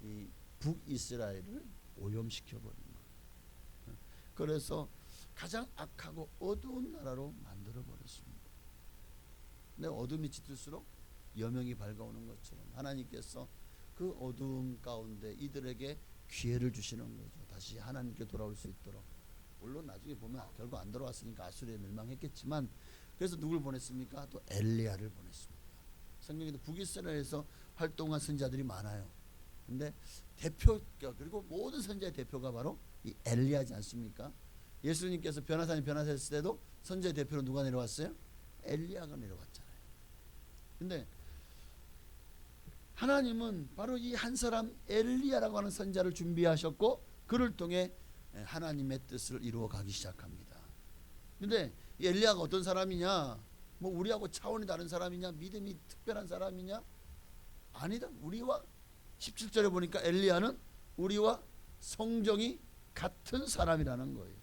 이 북이스라엘을 오염시켜 버린 거예요. 그래서 가장 악하고 어두운 나라로 만들어 버렸습니다. 근데 어둠이 짙을수록 여명이 밝아오는 것처럼 하나님께서 그 어두움 가운데 이들에게 기회를 주시는 거죠. 다시 하나님께 돌아올 수 있도록. 물론 나중에 보면 결국 안 돌아왔으니까 아수리에 멸망했겠지만 그래서 누굴 보냈습니까? 또 엘리야를 보냈습니다. 성경에도 북이스라엘에서 활동한 선지자들이 많아요. 근데 대표가 그리고 모든 선지자의 대표가 바로 이 엘리야지 않습니까? 예수님께서 변화산에 변화했을 때도 선지자의 대표로 누가 내려왔어요? 엘리야가 내려왔잖아요. 근데 하나님은 바로 이 한 사람 엘리야라고 하는 선지자를 준비하셨고 그를 통해 하나님의 뜻을 이루어 가기 시작합니다. 근데 이 엘리야가 어떤 사람이냐? 뭐 우리하고 차원이 다른 사람이냐? 믿음이 특별한 사람이냐? 아니다. 우리와 17절에 보니까 엘리야는 우리와 성정이 같은 사람이라는 거예요.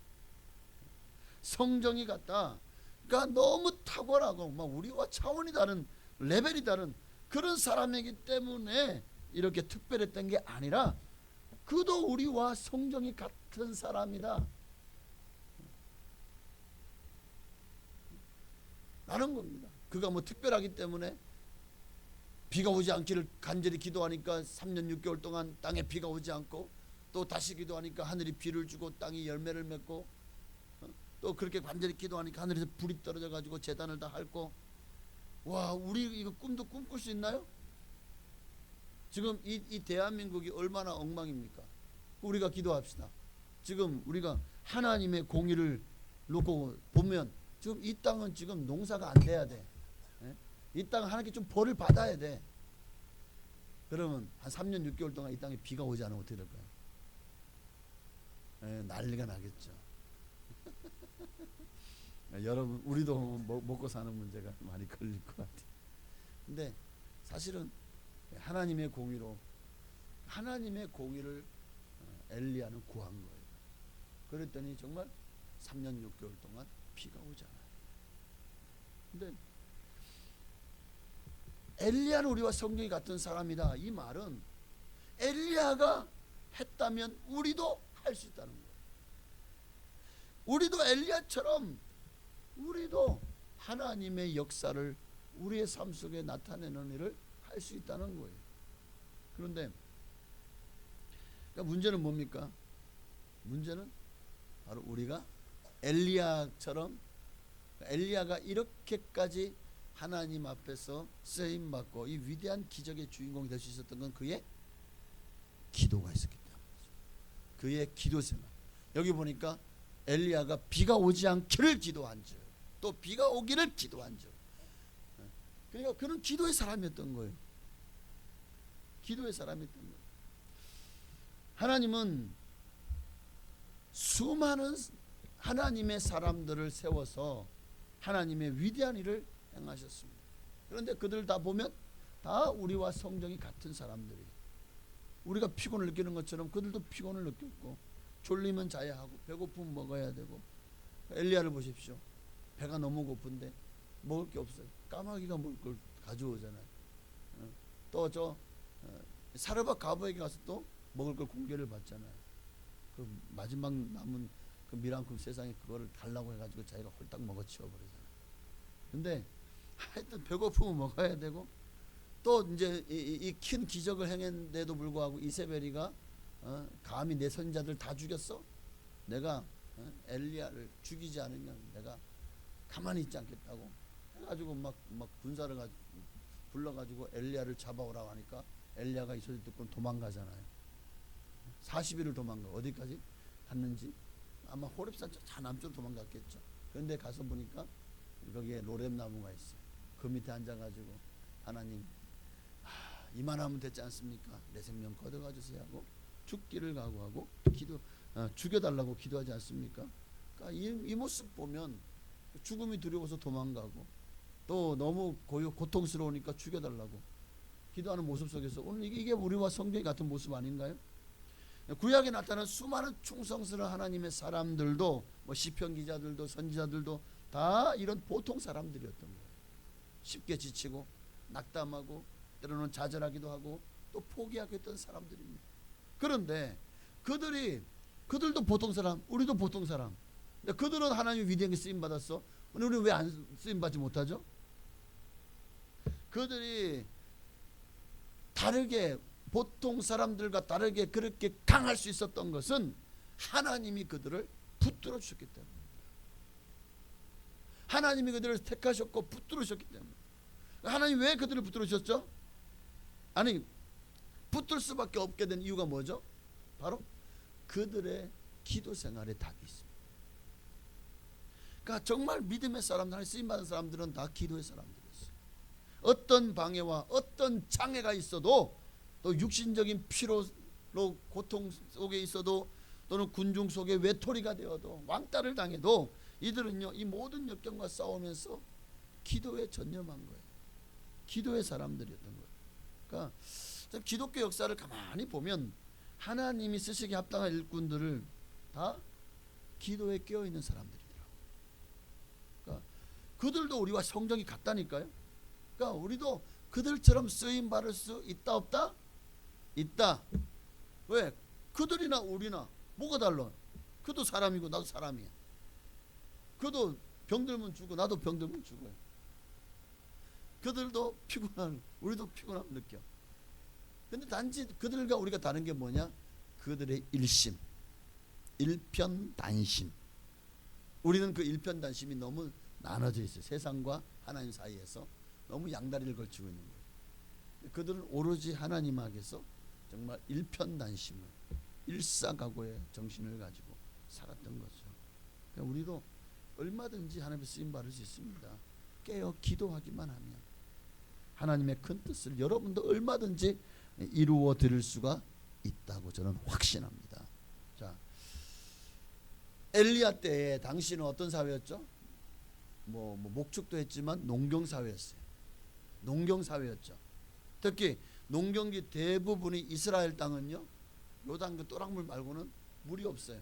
성정이 같다. 그러니까 너무 탁월하고 막 우리와 차원이 다른 레벨이 다른 그런 사람이기 때문에 이렇게 특별했던 게 아니라 그도 우리와 성정이 같은 사람이다 라는 겁니다. 그가 뭐 특별하기 때문에 비가 오지 않기를 간절히 기도하니까 3년 6개월 동안 땅에 비가 오지 않고 또 다시 기도하니까 하늘이 비를 주고 땅이 열매를 맺고 또 그렇게 간절히 기도하니까 하늘에서 불이 떨어져 가지고 제단을 다 핥고 와 우리 이거 꿈도 꿈꿀 수 있나요? 지금 이 대한민국이 얼마나 엉망입니까? 우리가 기도합시다. 지금 우리가 하나님의 공의를 놓고 보면 지금 이 땅은 지금 농사가 안 돼야 돼. 이 땅은 하나님께 좀 벌을 받아야 돼. 그러면 한 3년 6개월 동안 이 땅에 비가 오지 않으면 어떻게 될까요? 난리가 나겠죠. 여러분 우리도 먹고 사는 문제가 많이 걸릴 것 같아요. 근데 사실은 하나님의 공의로 하나님의 공의를 엘리야는 구한 거예요. 그랬더니 정말 3년 6개월 동안 비가 오지 않아요. 근데 엘리야는 우리와 성경이 같은 사람이다. 이 말은 엘리야가 했다면 우리도 할 수 있다는 거예요. 우리도 엘리야처럼 우리도 하나님의 역사를 우리의 삶 속에 나타내는 일을 할 수 있다는 거예요. 그런데 그러니까 문제는 뭡니까? 문제는 바로 우리가 엘리야처럼 엘리야가 이렇게까지 하나님 앞에서 쓰임 받고 이 위대한 기적의 주인공이 될 수 있었던 건 그의 기도가 있었기 때문이죠. 그의 기도 생활. 여기 보니까 엘리야가 비가 오지 않기를 기도한즉 또 비가 오기를 기도한즉 그러니까 그는 기도의 사람이었던 거예요. 기도의 사람이었던 거예요. 하나님은 수많은 하나님의 사람들을 세워서 하나님의 위대한 일을 행하셨습니다. 그런데 그들 다 보면 다 우리와 성정이 같은 사람들이에요. 우리가 피곤을 느끼는 것처럼 그들도 피곤을 느꼈고 졸리면 자야 하고 배고프면 먹어야 되고 엘리야를 보십시오. 배가 너무 고픈데 먹을 게 없어요. 까마귀가 먹을 걸 가져오잖아요. 또 저 사르밧 가부에게 가서 또 먹을 걸 공개를 받잖아요. 그 마지막 남은 그 미랑큼 세상에 그거를 달라고 해가지고 자기가 홀딱 먹어치워 버리잖아요. 근데 하여튼 배고프면 먹어야 되고 또 이제 이 큰 기적을 행했는데도 불구하고 이세벨이가 감히 내 선자들 다 죽였어? 내가 엘리야를 죽이지 않으면 내가 가만히 있지 않겠다고 해가지고 막 군사를 불러가지고 엘리야를 잡아오라고 하니까 엘리야가 이 소리 듣고 도망가잖아요. 40일을 도망가. 어디까지 갔는지 아마 호렙산 저 남쪽으로 도망갔겠죠. 그런데 가서 보니까 거기에 로렙 나무가 있어요. 그 밑에 앉아가지고 하나님, 이만하면 됐지 않습니까? 내 생명 걷어가 주세요 하고 죽기를 각오하고 죽여달라고 기도하지 않습니까? 그러니까 이 모습 보면 죽음이 두려워서 도망가고 또 너무 고통스러우니까 죽여달라고 기도하는 모습 속에서 오늘 이게 우리와 성경이 같은 모습 아닌가요? 구약에 나타난 수많은 충성스러운 하나님의 사람들도 뭐 시편 기자들도 선지자들도 다 이런 보통 사람들이었던 거예요. 쉽게 지치고 낙담하고 때로는 좌절하기도 하고 또 포기하고 했던 사람들입니다. 그런데 그들도 보통 사람, 우리도 보통 사람. 근데 그들은 하나님의 위대하게 쓰임 받았어. 우리는 왜 안 쓰임 받지 못하죠? 그들이 다르게 보통 사람들과 다르게 그렇게 강할 수 있었던 것은 하나님이 그들을 붙들어 주셨기 때문입니다. 하나님이 그들을 택하셨고 붙들어 주셨기 때문에. 하나님 왜 그들을 붙들어 주셨죠? 아니, 붙들 수밖에 없게 된 이유가 뭐죠? 바로 그들의 기도 생활에 답이 있습니다. 그러니까 정말 믿음의 사람들, 하나님 쓰임받은 사람들은 다 기도의 사람들이었어요. 어떤 방해와 어떤 장애가 있어도 또 육신적인 피로로 고통 속에 있어도 또는 군중 속에 외톨이가 되어도 왕따를 당해도 이들은요 이 모든 역경과 싸우면서 기도에 전념한 거예요. 기도의 사람들이었던 거예요. 그러니까 기독교 역사를 가만히 보면 하나님이 쓰시기에 합당한 일꾼들을 다 기도에 깨어있는 사람들이더라고요. 그러니까 그들도 우리와 성정이 같다니까요. 그러니까 우리도 그들처럼 쓰임받을 수 있다 없다? 있다. 왜? 그들이나 우리나 뭐가 달라? 그도 사람이고 나도 사람이야. 그도 병들면 죽고 나도 병들면 죽어요. 그들도 피곤한, 우리도 피곤함 느껴. 근데 단지 그들과 우리가 다른 게 뭐냐? 그들의 일심, 일편단심. 우리는 그 일편단심이 너무 나눠져 있어요. 세상과 하나님 사이에서 너무 양다리를 걸치고 있는 거예요. 그들은 오로지 하나님 앞에서 정말 일편단심을, 일사각오의 정신을 가지고 살았던 거죠. 그러니까 우리도 얼마든지 하나님의 쓰임 받을 수 있습니다. 깨어 기도하기만 하면 하나님의 큰 뜻을 여러분도 얼마든지 이루어 드릴 수가 있다고 저는 확신합니다. 자, 엘리야 때에 당시는 어떤 사회였죠? 목축도 했지만 농경 사회였어요. 농경 사회였죠. 특히 농경지 대부분이 이스라엘 땅은요, 요단 그 또랑물 말고는 물이 없어요.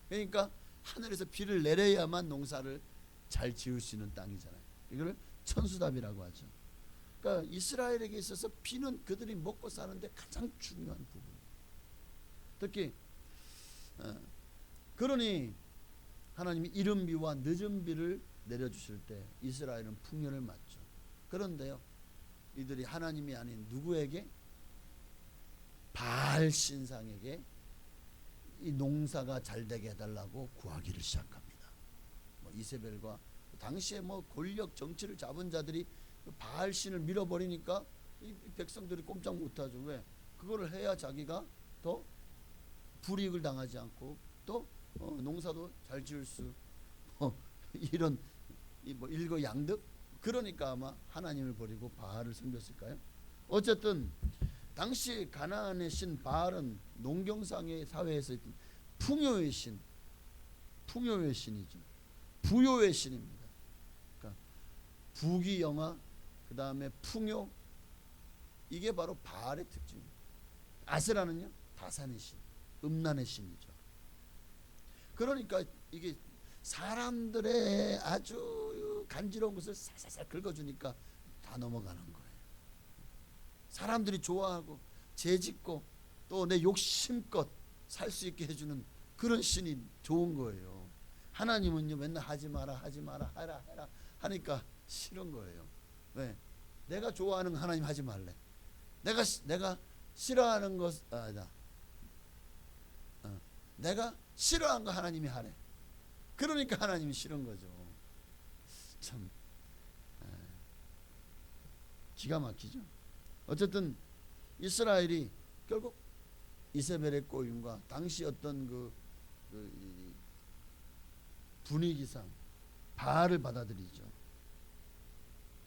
그러니까 하늘에서 비를 내려야만 농사를 잘 지을 수 있는 땅이잖아요. 이걸 천수답이라고 하죠. 그러니까 이스라엘에게 있어서 비는 그들이 먹고 사는데 가장 중요한 부분. 특히 그러니 하나님이 이른 비와 늦은 비를 내려주실 때 이스라엘은 풍년을 맞죠. 그런데요, 이들이 하나님이 아닌 누구에게? 바알 신상에게 이 농사가 잘 되게 해달라고 구하기를 시작합니다. 이세벨과 당시에 권력 정치를 잡은 자들이 바알 신을 밀어버리니까 이 백성들이 꼼짝 못하죠. 왜? 그거를 해야 자기가 더 불이익을 당하지 않고 또 농사도 잘 지을 수 이런 일거양득. 그러니까 아마 하나님을 버리고 바알을 섬겼을까요? 어쨌든 당시 가나안의 신 바알은 농경상의 사회에서 있던 풍요의 신, 풍요의 신이죠. 부요의 신입니다. 그러니까 부귀영화, 그 다음에 풍요, 이게 바로 바알의 특징입니다. 아세라는요, 다산의 신, 음란의 신이죠. 그러니까 이게 사람들의 아주 간지러운 것을 살살살 긁어주니까 다 넘어가는 거예요. 사람들이 좋아하고 죄짓고 또 내 욕심껏 살 수 있게 해주는 그런 신이 좋은 거예요. 하나님은요 맨날 하지 마라 하지 마라 해라 하니까 싫은 거예요. 왜? 내가 좋아하는 거 하나님 하지 말래. 내가 싫어하는 것 내가 싫어하는 거 하나님이 하래. 그러니까 하나님이 싫은 거죠. 참 기가 막히죠. 어쨌든 이스라엘이 결국 이세벨의 꼬임과 당시 어떤 이 분위기상 바알을 받아들이죠.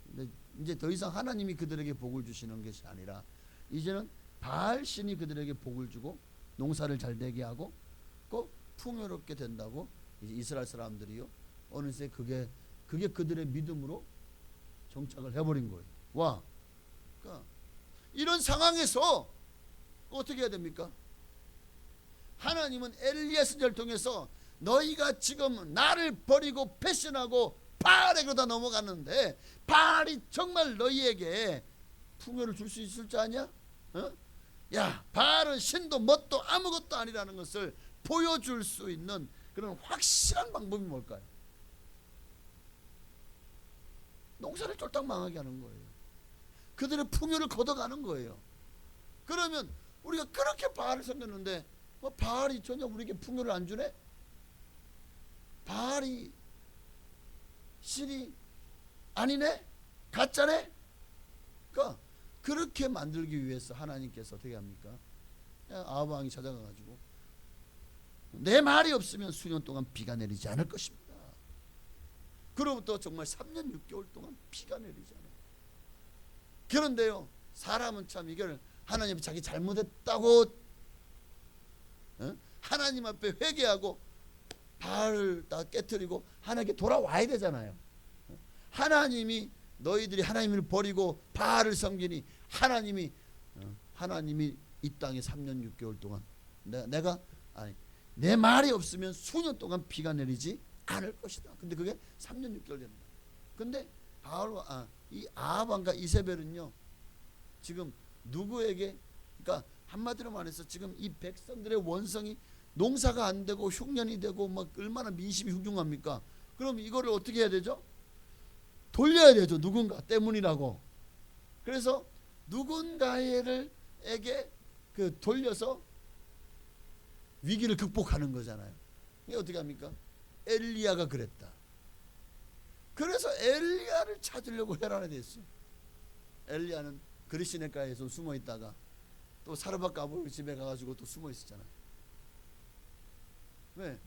근데 이제 더 이상 하나님이 그들에게 복을 주시는 것이 아니라 이제는 바알 신이 그들에게 복을 주고 농사를 잘 되게 하고 꼭 풍요롭게 된다고 이제 이스라엘 사람들이요 어느새 그게 그들의 믿음으로 정착을 해버린 거예요. 와, 그러니까 이런 상황에서 어떻게 해야 됩니까? 하나님은 엘리야 선지자를 통해서 너희가 지금 나를 버리고 배신하고 바알에게다 넘어갔는데 바알이 정말 너희에게 풍요를 줄 수 있을 줄 아냐? 어? 야, 바알은 신도 뭣도 아무것도 아니라는 것을 보여줄 수 있는 그런 확실한 방법이 뭘까요? 농사를 쫄딱 망하게 하는 거예요. 그들의 풍요를 걷어가는 거예요. 그러면 우리가 그렇게 바알을 섬겼는데 바알이 전혀 우리에게 풍요를 안 주네? 바알이 신이 아니네? 가짜네? 그러니까 그렇게 만들기 위해서 하나님께서 어떻게 합니까? 아합 왕이 찾아가가지고 내 말이 없으면 수년 동안 비가 내리지 않을 것입니다. 그로부터 정말 3년 6개월 동안 비가 내리지 않아요. 그런데요, 사람은 참 이걸 하나님이 자기 잘못했다고 하나님 앞에 회개하고 바알을 다 깨뜨리고 하나님께 돌아와야 되잖아요. 하나님이 너희들이 하나님을 버리고 바알을 섬기니 하나님이 이 땅에 3년 6개월 동안 내 말이 없으면 수년 동안 비가 내리지 않을 것이다. 근데 그게 3년 6개월 됩니다. 근데 이 아합 왕과 이세벨은요 지금 누구에게, 그러니까 한마디로 말해서 지금 이 백성들의 원성이 농사가 안 되고 흉년이 되고 막 얼마나 민심이 흉흉합니까? 그럼 이거를 어떻게 해야 되죠? 돌려야 되죠. 누군가 때문이라고. 그래서 누군가에게 돌려서 위기를 극복하는 거잖아요. 이게 어떻게 합니까? 엘리야가 그랬다. 그래서 엘리야를 찾으려고 헤란에 됐어. 엘리야는 그리시네가에서 숨어 있다가 또 사르밧 가볼 집에 가가지고 또 숨어 있었잖아요. 왜?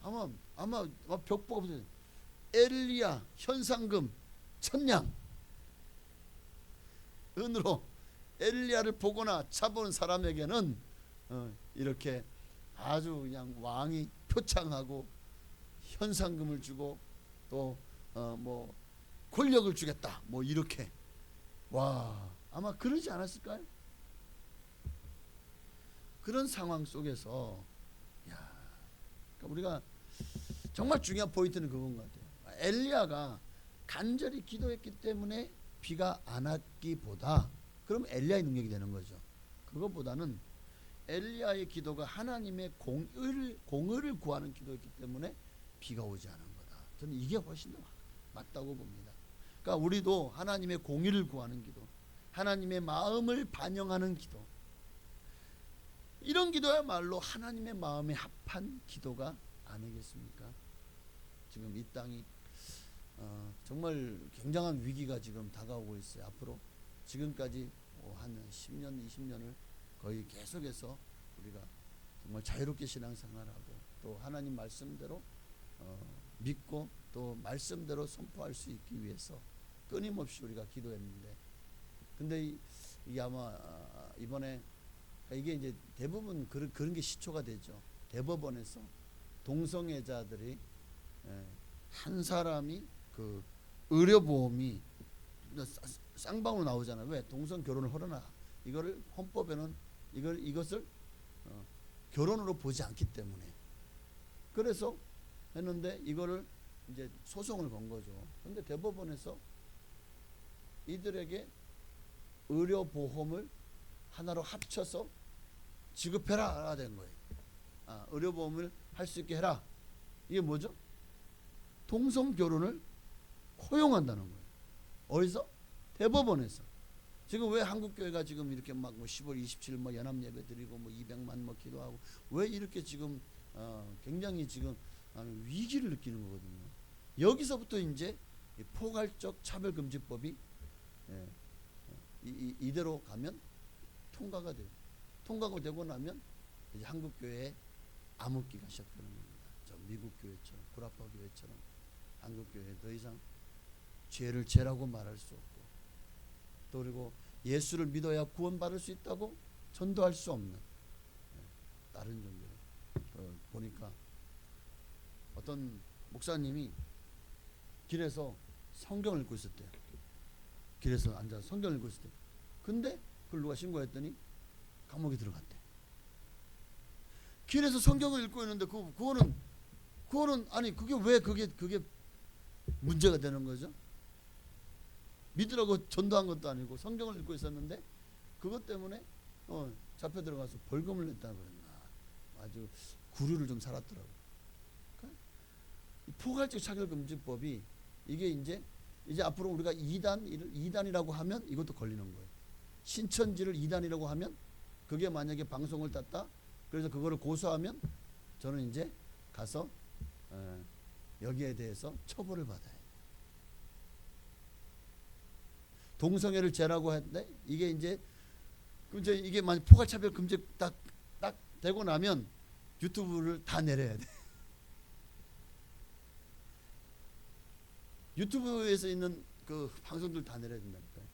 아마 벽보가 없어요. 엘리야 현상금 1000냥 은으로 엘리야를 보거나 차보는 사람에게는 이렇게 아주 그냥 왕이 표창하고 현상금을 주고 또 뭐 권력을 주겠다 뭐 이렇게. 와, 아마 그러지 않았을까요? 그런 상황 속에서 그러니까 우리가 정말 중요한 포인트는 그건 것 같아요. 엘리야가 간절히 기도했기 때문에 비가 안 왔기보다, 그럼 엘리야의 능력이 되는 거죠. 그것보다는 엘리야의 기도가 하나님의 공의를 구하는 기도였기 때문에 비가 오지 않은 거다. 저는 이게 훨씬 더 맞다고 봅니다. 그러니까 우리도 하나님의 공의를 구하는 기도, 하나님의 마음을 반영하는 기도, 이런 기도야말로 하나님의 마음에 합한 기도가 아니겠습니까? 지금 이 땅이 정말 굉장한 위기가 지금 다가오고 있어요. 앞으로 지금까지 한 10년, 20년을 거의 계속해서 우리가 정말 자유롭게 신앙생활하고 또 하나님 말씀대로 믿고 또 말씀대로 선포할 수 있기 위해서 끊임없이 우리가 기도했는데, 근데 이게 아마 이번에 이게 이제 대부분 그런 게 시초가 되죠. 대법원에서 동성애자들이 한 사람이 그 의료보험이 쌍방으로 나오잖아요. 왜? 동성 결혼을 하려나? 이거를 헌법에는 이것을 결혼으로 보지 않기 때문에. 그래서 했는데 이거를 이제 소송을 건 거죠. 그런데 대법원에서 이들에게 의료보험을 하나로 합쳐서 지급해라 된 거예요. 의료보험을 할 수 있게 해라. 이게 뭐죠? 동성 결혼을 허용한다는 거예요. 어디서? 대법원에서. 지금 왜 한국교회가 지금 이렇게 막 10월 27일 연합 예배 드리고 200만 기도하고 왜 이렇게 지금 굉장히 지금 나는 위기를 느끼는 거거든요. 여기서부터 이제 이 포괄적 차별금지법이 예, 이대로 가면 통과가 돼요. 통과가 되고 나면 이제 한국 교회의 암흑기가 시작되는 겁니다. 저 미국 교회처럼 구라파 교회처럼 한국 교회 더 이상 죄를 죄라고 말할 수 없고 또 그리고 예수를 믿어야 구원받을 수 있다고 전도할 수 없는 다른 종교를 보니까 어떤 목사님이 길에서 성경을 읽고 있었대요. 길에서 앉아서 성경을 읽고 있었대요. 근데 그걸 누가 신고했더니 감옥에 들어갔대. 길에서 성경을 읽고 있는데 그거는 아니 그게 왜 그게 문제가 되는 거죠? 믿으라고 전도한 것도 아니고 성경을 읽고 있었는데 그것 때문에 잡혀 들어가서 벌금을 냈다고 그랬나. 아주 구류를 좀 살았더라고. 그러니까 포괄적 차별금지법이 이게 이제 앞으로 우리가 이단이라고 하면 이것도 걸리는 거예요. 신천지를 이단이라고 하면 그게 만약에 방송을 탔다. 그래서 그거를 고소하면 저는 이제 가서 여기에 대해서 처벌을 받아요. 동성애를 죄라고 했는데 이게 이게 만약 포괄차별 금지 딱 되고 나면 유튜브를 다 내려야 돼. 유튜브에서 있는 그 방송들 다 내려야 된다니까요.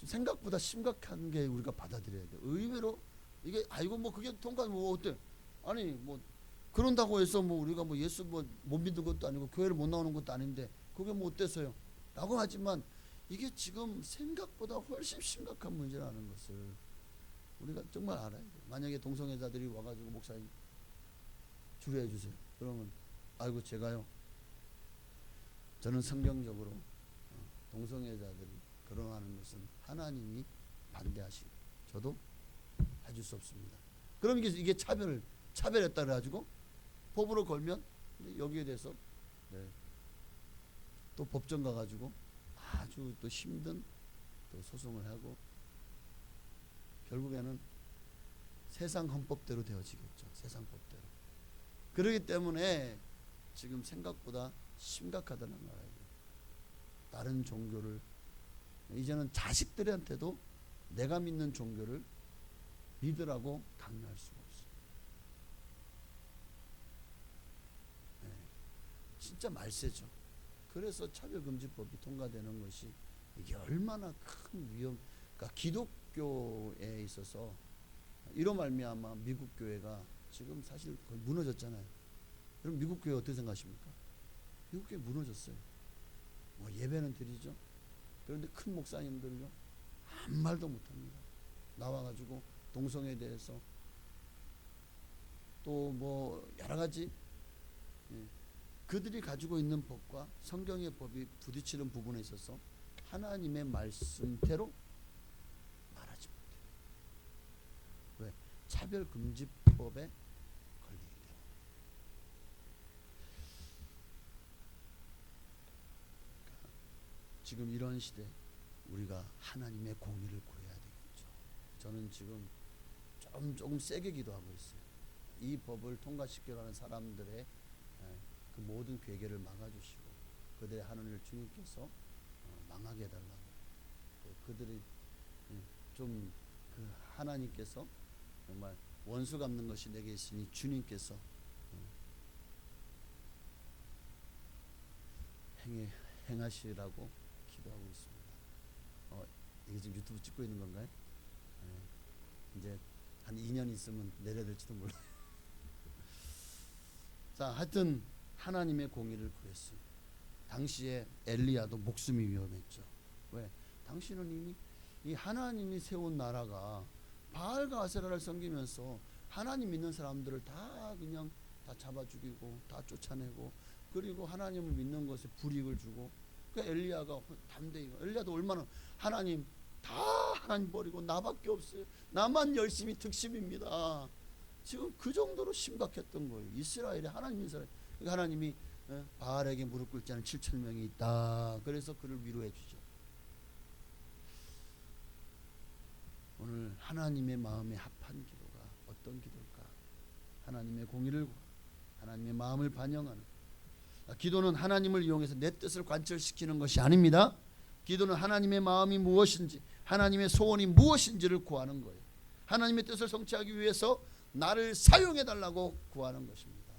생각보다 심각한 게 우리가 받아들여야 돼. 의외로 이게 아이고 뭐 그게 통과 뭐 어때? 아니 뭐 그런다고 해서 뭐 우리가 뭐 예수 뭐 못 믿는 것도 아니고 교회를 못 나오는 것도 아닌데 그게 뭐 어때서요? 라고 하지만 이게 지금 생각보다 훨씬 심각한 문제라는 것을 우리가 정말 알아야 돼요. 만약에 동성애자들이 와가지고 목사님 주례해 주세요. 그러면 아이고 제가요. 저는 성경적으로 동성애자들이 결혼하는 것은 하나님이 반대하시고 저도 해줄 수 없습니다. 그럼 이게 차별했다 그래가지고 법으로 걸면 여기에 대해서 또 법정 가가지고 아주 또 힘든 또 소송을 하고 결국에는 세상 헌법대로 되어지겠죠. 세상 법대로. 그렇기 때문에 지금 생각보다 심각하다는 거예요. 다른 종교를 이제는 자식들한테도 내가 믿는 종교를 믿으라고 강요할 수가 없어요. 진짜 말세죠. 그래서 차별금지법이 통과되는 것이 이게 얼마나 큰 그러니까 기독교에 있어서 이로 말미암아 미국 교회가 지금 사실 거의 무너졌잖아요. 여러분 미국 교회 어떻게 생각하십니까? 미국 교회 무너졌어요. 뭐 예배는 드리죠. 그런데 큰 목사님들요 아무 말도 못합니다. 나와가지고 동성애에 대해서 또 뭐 여러 가지 그들이 가지고 있는 법과 성경의 법이 부딪히는 부분에 있어서 하나님의 말씀대로 말하지 못해요. 왜? 차별금지법에 걸리기 때문에. 그러니까 지금 이런 시대 우리가 하나님의 공의를 구해야 되겠죠. 저는 지금 조금 세게 기도하고 있어요. 이 법을 통과시켜가는 사람들의 그 모든 괴계를 막아주시고 그들의 하늘을 주님께서 망하게 해달라고 그들이 좀 그 하나님께서 정말 원수 갚는 것이 내게 있으니 주님께서 행하시라고 기도하고 있습니다. 이게 지금 유튜브 찍고 있는 건가요? 이제 한 2년 있으면 내려될지도 몰라요. 자, 하여튼 하나님의 공의를 구했어요. 당시에 엘리야도 목숨이 위험했죠. 왜? 당신은 이미 이 하나님이 세운 나라가 바알과 아세라를 섬기면서 하나님 믿는 사람들을 다 그냥 다 잡아 죽이고 다 쫓아내고 그리고 하나님을 믿는 것에 불이익을 주고 그 엘리야가 담대히 엘리야도 얼마나 하나님 다 하나님 버리고 나밖에 없어요. 나만 열심히 특심입니다. 지금 그 정도로 심각했던 거예요. 이스라엘에 하나님 믿는 사람 하나님이 바알에게 무릎 꿇지 않은 7,000명이 있다. 그래서 그를 위로해 주죠. 오늘 하나님의 마음에 합한 기도가 어떤 기도일까? 하나님의 공의를 하나님의 마음을 반영하는 기도는 하나님을 이용해서 내 뜻을 관철시키는 것이 아닙니다. 기도는 하나님의 마음이 무엇인지 하나님의 소원이 무엇인지를 구하는 거예요. 하나님의 뜻을 성취하기 위해서 나를 사용해 달라고 구하는 것입니다.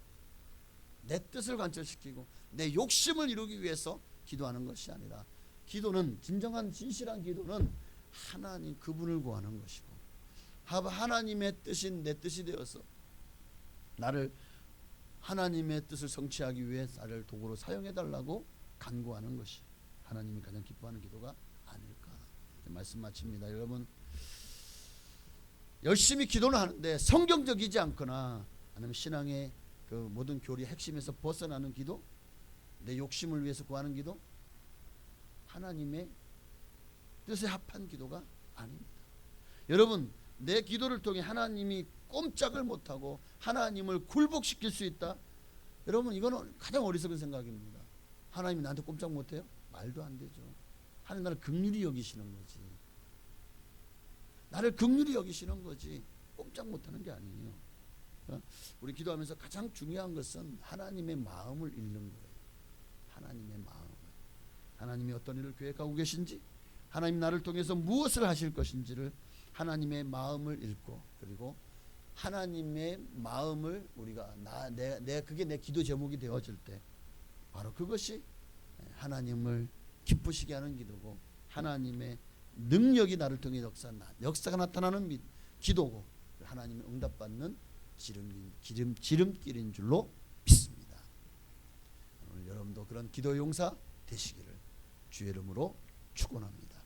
내 뜻을 관철시키고 내 욕심을 이루기 위해서 기도하는 것이 아니라 기도는 진정한 진실한 기도는 하나님 그분을 구하는 것이고 하나님의 뜻인 내 뜻이 되어서 나를 하나님의 뜻을 성취하기 위해 나를 도구로 사용해 달라고 간구하는 것이 하나님이 가장 기뻐하는 기도가 아닐까. 말씀 마칩니다. 여러분 열심히 기도는 하는데 성경적이지 않거나 아니면 신앙의 그 모든 교리의 핵심에서 벗어나는 기도, 내 욕심을 위해서 구하는 기도, 하나님의 뜻에 합한 기도가 아닙니다. 여러분 내 기도를 통해 하나님이 꼼짝을 못하고 하나님을 굴복시킬 수 있다. 여러분 이거는 가장 어리석은 생각입니다. 하나님이 나한테 꼼짝 못해요? 말도 안 되죠. 하나님 나를 긍휼히 여기시는 거지. 나를 긍휼히 여기시는 거지 꼼짝 못하는 게 아니에요. 우리 기도하면서 가장 중요한 것은 하나님의 마음을 읽는 거예요. 하나님의 마음을. 하나님이 어떤 일을 계획하고 계신지, 하나님 나를 통해서 무엇을 하실 것인지를 하나님의 마음을 읽고, 그리고 하나님의 마음을 우리가 그게 내 기도 제목이 되어질 때 바로 그것이 하나님을 기쁘시게 하는 기도고 하나님의 능력이 나를 통해 역사가 나타나는 기도고 하나님의 응답받는 지름길인 줄로 믿습니다. 오늘 여러분도 그런 기도 용사 되시기를 주의 이름으로 축원합니다.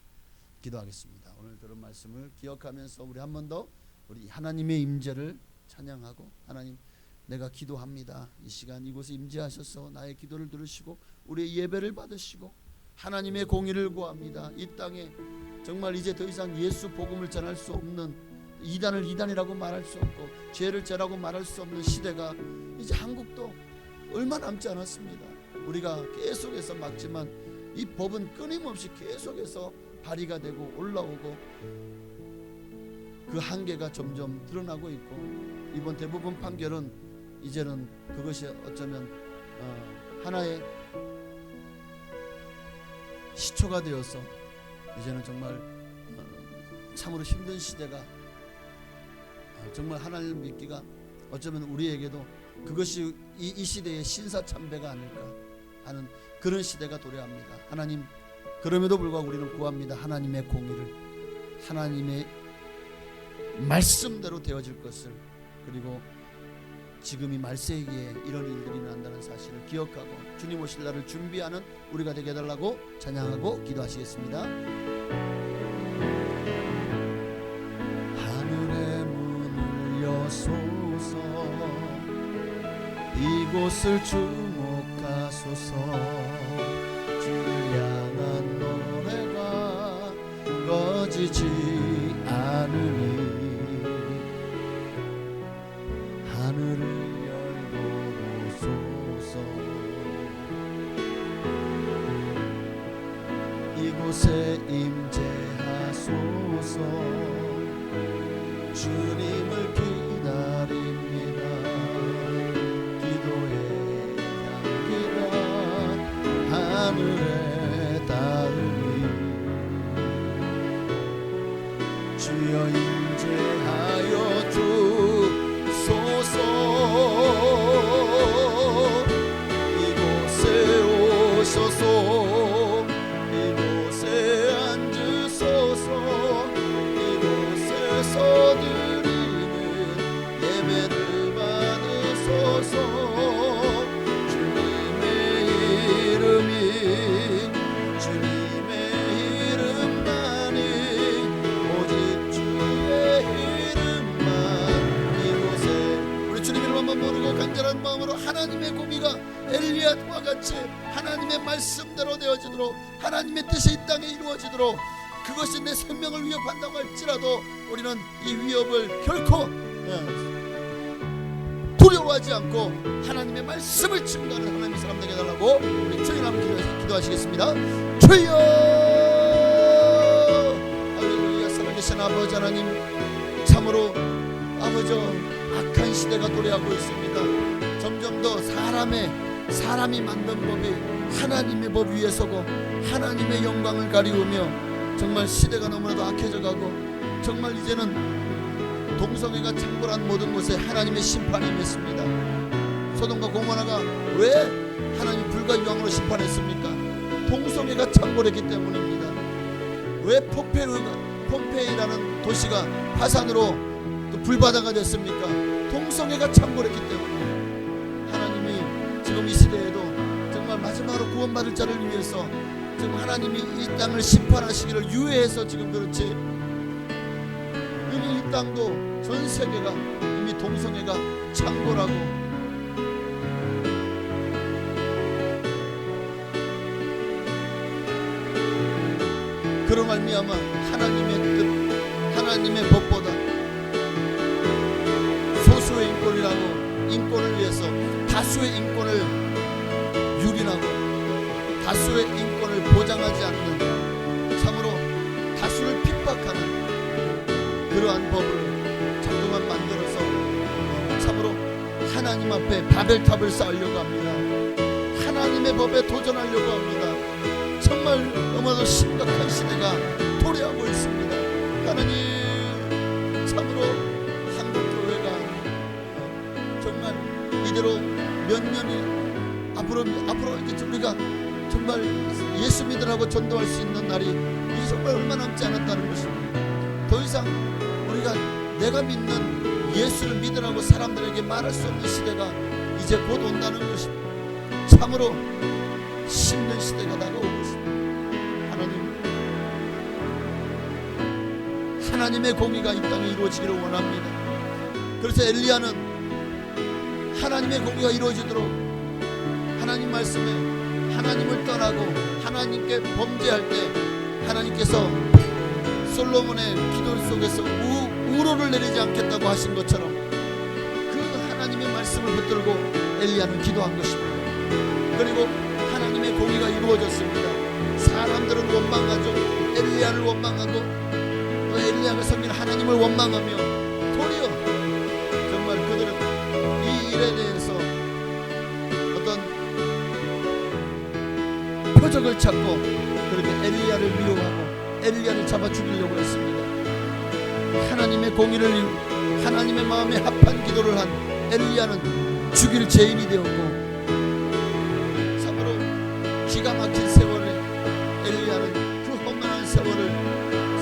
기도하겠습니다. 오늘 들은 말씀을 기억하면서 우리 한 번 더 우리 하나님의 임재를 찬양하고, 하나님 내가 기도합니다. 이 시간 이곳에 임재하셔서 나의 기도를 들으시고 우리의 예배를 받으시고 하나님의 공의를 구합니다. 이 땅에 정말 이제 더 이상 예수 복음을 전할 수 없는, 이단을 이단이라고 말할 수 없고 죄를 죄라고 말할 수 없는 시대가 이제 한국도 얼마 남지 않았습니다. 우리가 계속해서 막지만 이 법은 끊임없이 계속해서 발의가 되고 올라오고 그 한계가 점점 드러나고 있고, 이번 대법원 판결은 이제는 그것이 어쩌면 하나의 시초가 되어서 이제는 정말 참으로 힘든 시대가, 정말 하나님을 믿기가 어쩌면 우리에게도 그것이 이 시대의 신사참배가 아닐까 하는 그런 시대가 도래합니다. 하나님, 그럼에도 불구하고 우리는 구합니다. 하나님의 공의를, 하나님의 말씀대로 되어질 것을, 그리고 지금 이 말세기에 이런 일들이 난다는 사실을 기억하고 주님 오실 날을 준비하는 우리가 되게 해달라고 찬양하고 기도하시겠습니다. 하늘의 문을 여소서, 이곳을 주목하소서. 주를 향한 노래가 꺼지지 않으니 하늘을 열고 오소서. 이곳에 임재하소서. 주님을 기다립니다. 기도의 향기가 하늘에 닿으니 주여 임재하여 주소서. 이곳에 오셔서 이곳에 앉으소서. 이곳에서 드리는 예배를 받으소서. 주님의 이름이, 주님의 이름만이, 오직 주의 이름만 이곳에 우리 주님 이름만 모르고 간절한 마음으로 하나님의 공의가 엘리야와 같이 하나님의 말씀대로 되어지도록, 하나님의 뜻이 이 땅에 이루어지도록, 그것이 내 생명을 위협한다고 할지라도 우리는 이 위협을 결코 두려워하지 않고 하나님의 말씀을 증거하는 하나님의 사람 되게 해달라고 우리 주님 앞에 기도하시겠습니다. 주여, 할렐루야. 살아계신 아버지 하나님, 참으로 아버지 악한 시대가 도래하고 있습니다. 점점 더 사람이 만든 법이 하나님의 법 위에 서고 하나님의 영광을 가리우며 정말 시대가 너무나도 악해져 가고 정말 이제는 동성애가 창궐한 모든 곳에 하나님의 심판이 임했습니다. 소돔과 고모라가 왜 하나님 불과 유황으로 심판했습니까? 동성애가 창궐했기 때문입니다. 왜 폼페이라는 도시가 화산으로 불바다가 됐습니까? 동성애가 창궐했기 때문에. 하나님이 지금 이 시대에도 정말 마지막으로 구원받을 자를 위해서 지금 하나님이 이 땅을 심판하시기를 유예해서 지금 그렇지, 이미 이 땅도 전 세계가 이미 동성애가 창궐하고 그로 말미암아 하나님의 뜻, 하나님의 법보다 소수의 인권을 위해서 다수의 인권을 유린하고 다수의 인권을 보장하지 않는, 참으로 다수를 핍박하는 그러한 법을 자꾸만 만들어서 참으로 하나님 앞에 바벨탑을 쌓으려고 합니다. 하나님의 법에 도전하려고 합니다. 정말 너무나도 심각한 시대가 도래하고 있습니다. 하나님, 참으로 한국교회가 정말 이대로 몇 년이 앞으로 이렇게 우리가 정말 예수 믿으라고 전도할 수 있는 날이 이제 정말 얼마 남지 않았다는 것입니다. 더 이상 우리가 내가 믿는 예수를 믿으라고 사람들에게 말할 수 없는 시대가 이제 곧 온다는 것입니다. 참으로 힘든 시대가 다가오고 있습니다. 하나님의 공의가 이 땅에 이루어지기를 원합니다. 그래서 엘리야는 하나님의 공의가 이루어지도록 하나님 말씀에 하나님을 떠나고 하나님께 범죄할 때 하나님께서 솔로몬의 기도 속에서 우로를 내리지 않겠다고 하신 것처럼 그 하나님의 말씀을 붙들고 엘리야는 기도한 것입니다. 그리고 하나님의 공의가 이루어졌습니다. 사람들은 원망하죠. 엘리야를 원망하고 또 엘리야가 섬기는 하나님을 원망하며 도리어 정말 그들은 이 일에 대해서 어떤 표적을 찾고 그렇게 엘리야를 미워하고 엘리야를 잡아 죽이려고 했습니다. 하나님의 공의를 이루고 하나님의 마음에 합한 기도를 한 엘리야는 죽일 죄인이 되었고, 참으로 기가 막힌 세월에 엘리야는 그 험난한 세월을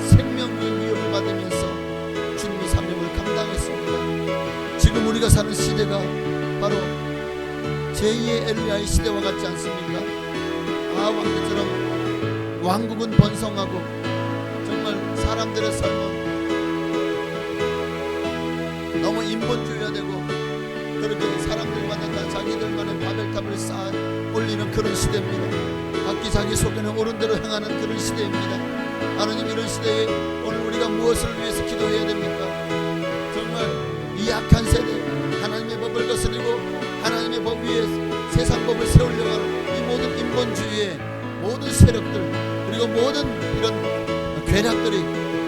생명의 위협을 받으면서 주님의 사명을 감당했습니다. 지금 우리가 사는 시대가 바로 제2의 엘리야의 시대와 같지 않습니까? 왕처럼 왕국은 번성하고 정말 사람들의 삶은 너무 인본주의화되고 그렇게 사람들마다 다 자기들만의 바벨탑을 쌓아 올리는 그런 시대입니다. 각기 자기 속에는 옳은 대로 행하는 그런 시대입니다. 하나님, 이런 시대에 오늘 우리가 무엇을 위해서 기도해야 됩니까? 정말 이 악한 세대, 하나님의 법을 거스리고 하나님의 법 위에 세상 법을 세우려고 하는 이 모든 인본주의의 모든 세력들, 그리고 모든 이런 괴략들이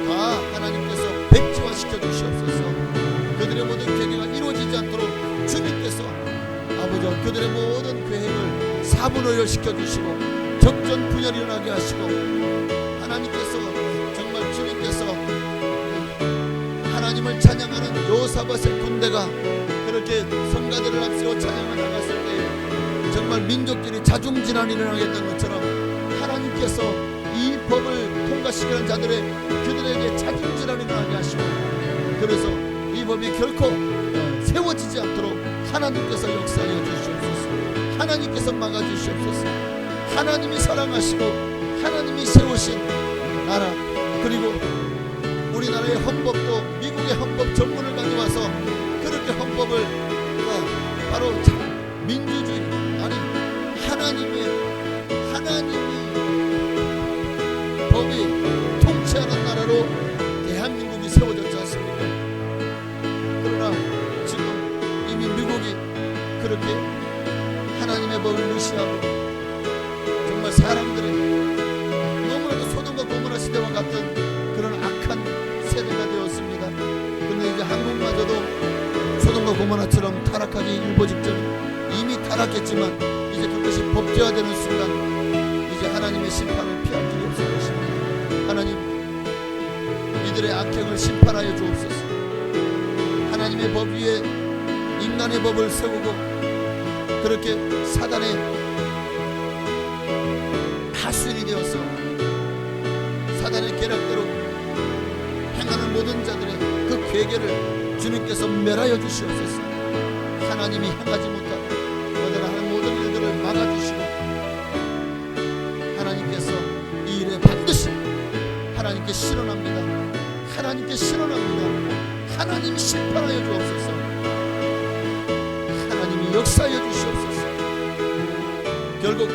다 하나님께서 백지화시켜 주시옵소서. 그들의 모든 계획가 이루어지지 않도록 주님께서 아버지 그들의 모든 계획을 사분오열시켜 주시고 적전 분열이 일어나게 하시고, 하나님께서 정말 주님께서 하나님을 찬양하는 요사밧의 군대가 그렇게 성가들을 앞세워 찬양을 나갔을 때 정말 민족끼리 자중질환이 일어나겠다는 것처럼 하나님께서 이 법을 통과시키는 자들의 그들에게 자중질환이 일어나게 하시고, 그래서 이 법이 결코 세워지지 않도록 하나님께서 역사하여 주시옵소서. 하나님께서 막아주시옵소서. 하나님이 사랑하시고 하나님이 세우신 나라, 그리고 우리나라의 헌법도 미국의 헌법 전문을 가져와서 그렇게 헌법을 바로 민주주의, 아니 하나님이 법이 통치하는 나라로 대한민국이 세워졌지 않습니까? 그러나 지금 이미 미국이 그렇게 하나님의 법을 무시하고 정말 사람들은 너무나도 소돔과 고모라 시대와 같은 그런 악한 세대가 되었습니다. 그런데 이제 한국마저도 고모나처럼 타락하기 일보 직전, 이미 타락했지만 이제 그것이 법제화되는 순간 이제 하나님의 심판을 피할 길이 없을 것입니다. 하나님, 이들의 악행을 심판하여 주옵소서. 하나님의 법 위에 인간의 법을 세우고 그렇게 사단의 하수인이 되어서 사단의 계략대로 행하는 모든 자들의 그 괴계를 주님께서 멸하여 주시옵소서. 하나님이 행하지 못하고 그들을 하는 모든 일들을 막아주시고 하나님께서 이 일에 반드시 하나님께 실현합니다. 하나님께 실현합니다. 하나님이 심판하여 주옵소서. 하나님이 역사하여 주시옵소서. 결국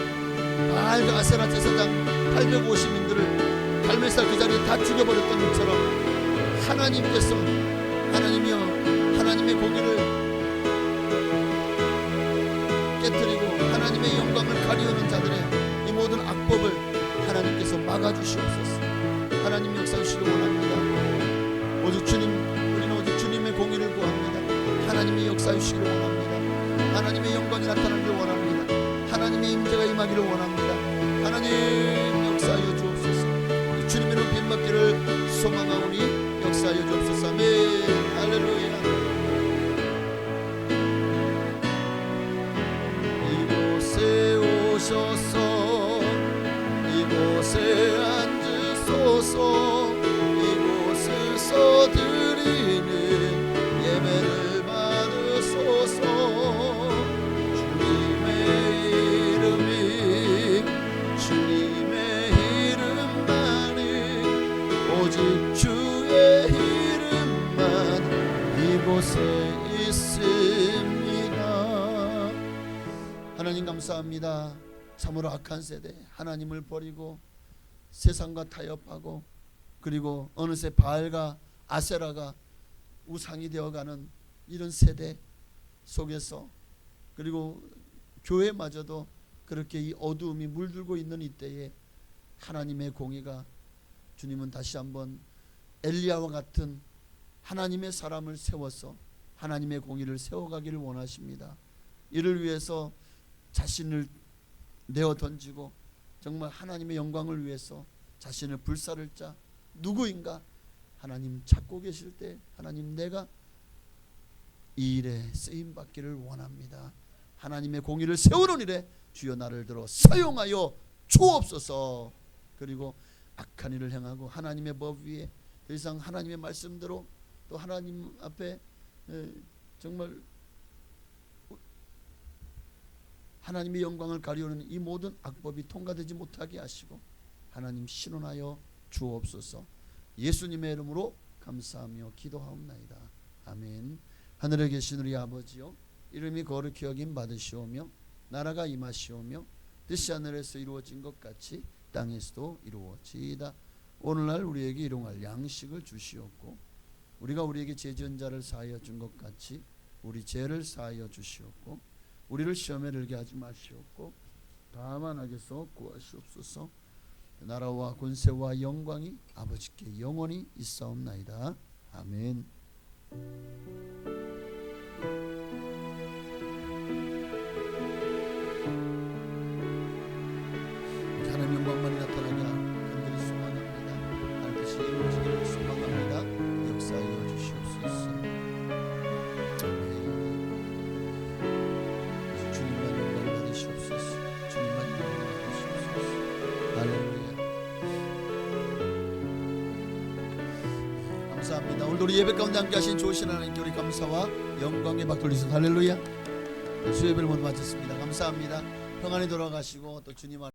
바알과 아세라 제사장 850인들을 갈멜살 그 자리에 다 죽여버렸던 것처럼 하나님께서, 하나님이여, 하나님의 공의를 깨뜨리고 하나님의 영광을 가리우는 자들의 이 모든 악법을 하나님께서 막아주시옵소서. 하나님 역사하시기를 원합니다. 오직 주님, 우리는 오직 주님의 공의를 구합니다. 하나님의 역사하시기를 원합니다. 하나님의 영광이 나타나기를 원합니다. 하나님의 임재가 임하기를 원합니다. 하나님 역사하여 주옵소서. 주님의 높임 받기를 소망하오니 역사하여 주옵소서. 아멘. 할렐루야. 이곳에 오셔서 이곳에 앉으소서. 이곳에서 드리는 예배를 받으소서. 주님의 이름이 주님의 이름만이 오직 주의 이름만 이곳에 있습니다. 하나님 감사합니다. 참으로 악한 세대, 하나님을 버리고 세상과 타협하고 그리고 어느새 바알과 아세라가 우상이 되어가는 이런 세대 속에서 그리고 교회마저도 그렇게 이 어두움이 물들고 있는 이때에 하나님의 공의가, 주님은 다시 한번 엘리야와 같은 하나님의 사람을 세워서 하나님의 공의를 세워가기를 원하십니다. 이를 위해서 자신을 내어 던지고 정말 하나님의 영광을 위해서 자신을 불사를 자 누구인가 하나님 찾고 계실 때 하나님, 내가 이 일에 쓰임 받기를 원합니다. 하나님의 공의를 세우는 일에 주여 나를 들어 사용하여 주옵소서. 그리고 악한 일을 행하고 하나님의 법 위에 더 이상 하나님의 말씀대로 또 하나님 앞에 정말 하나님의 영광을 가리우는 이 모든 악법이 통과되지 못하게 하시고 하나님 신원하여 주옵소서. 예수님의 이름으로 감사하며 기도하옵나이다. 아멘. 하늘에 계신 우리 아버지요, 이름이 거룩히 여김 받으시오며 나라가 임하시오며 뜻이 하늘에서 이루어진 것 같이 땅에서도 이루어지이다. 오늘날 우리에게 일용할 양식을 주시옵고 우리가 우리에게 죄 지은 자를 사하여 준 것 같이 우리 죄를 사하여 주시옵고 우리를 시험에 들게 하지 마시옵고 다만 악에서 구하시옵소서. 나라와 권세와 영광이 아버지께 영원히 있사옵나이다. 아멘. 하나님 영광만이 나타나게 간절히 소망합니다. 하나님 뜻이 이루어지기를 소망합니다. 역사하여 주시옵소서. 주님만 영광 받으시옵소서. 주님만 영광 받으시옵소서. 할렐루야. 감사합니다. 오늘도 우리 예배 가운데 함께 하신 좋으신 하나님께 우리 감사와 영광의 박 돌리소서. 할렐루야. 수 예배를 모두 마쳤습니다. 감사합니다. 평안히 돌아가시고 또 주님 안에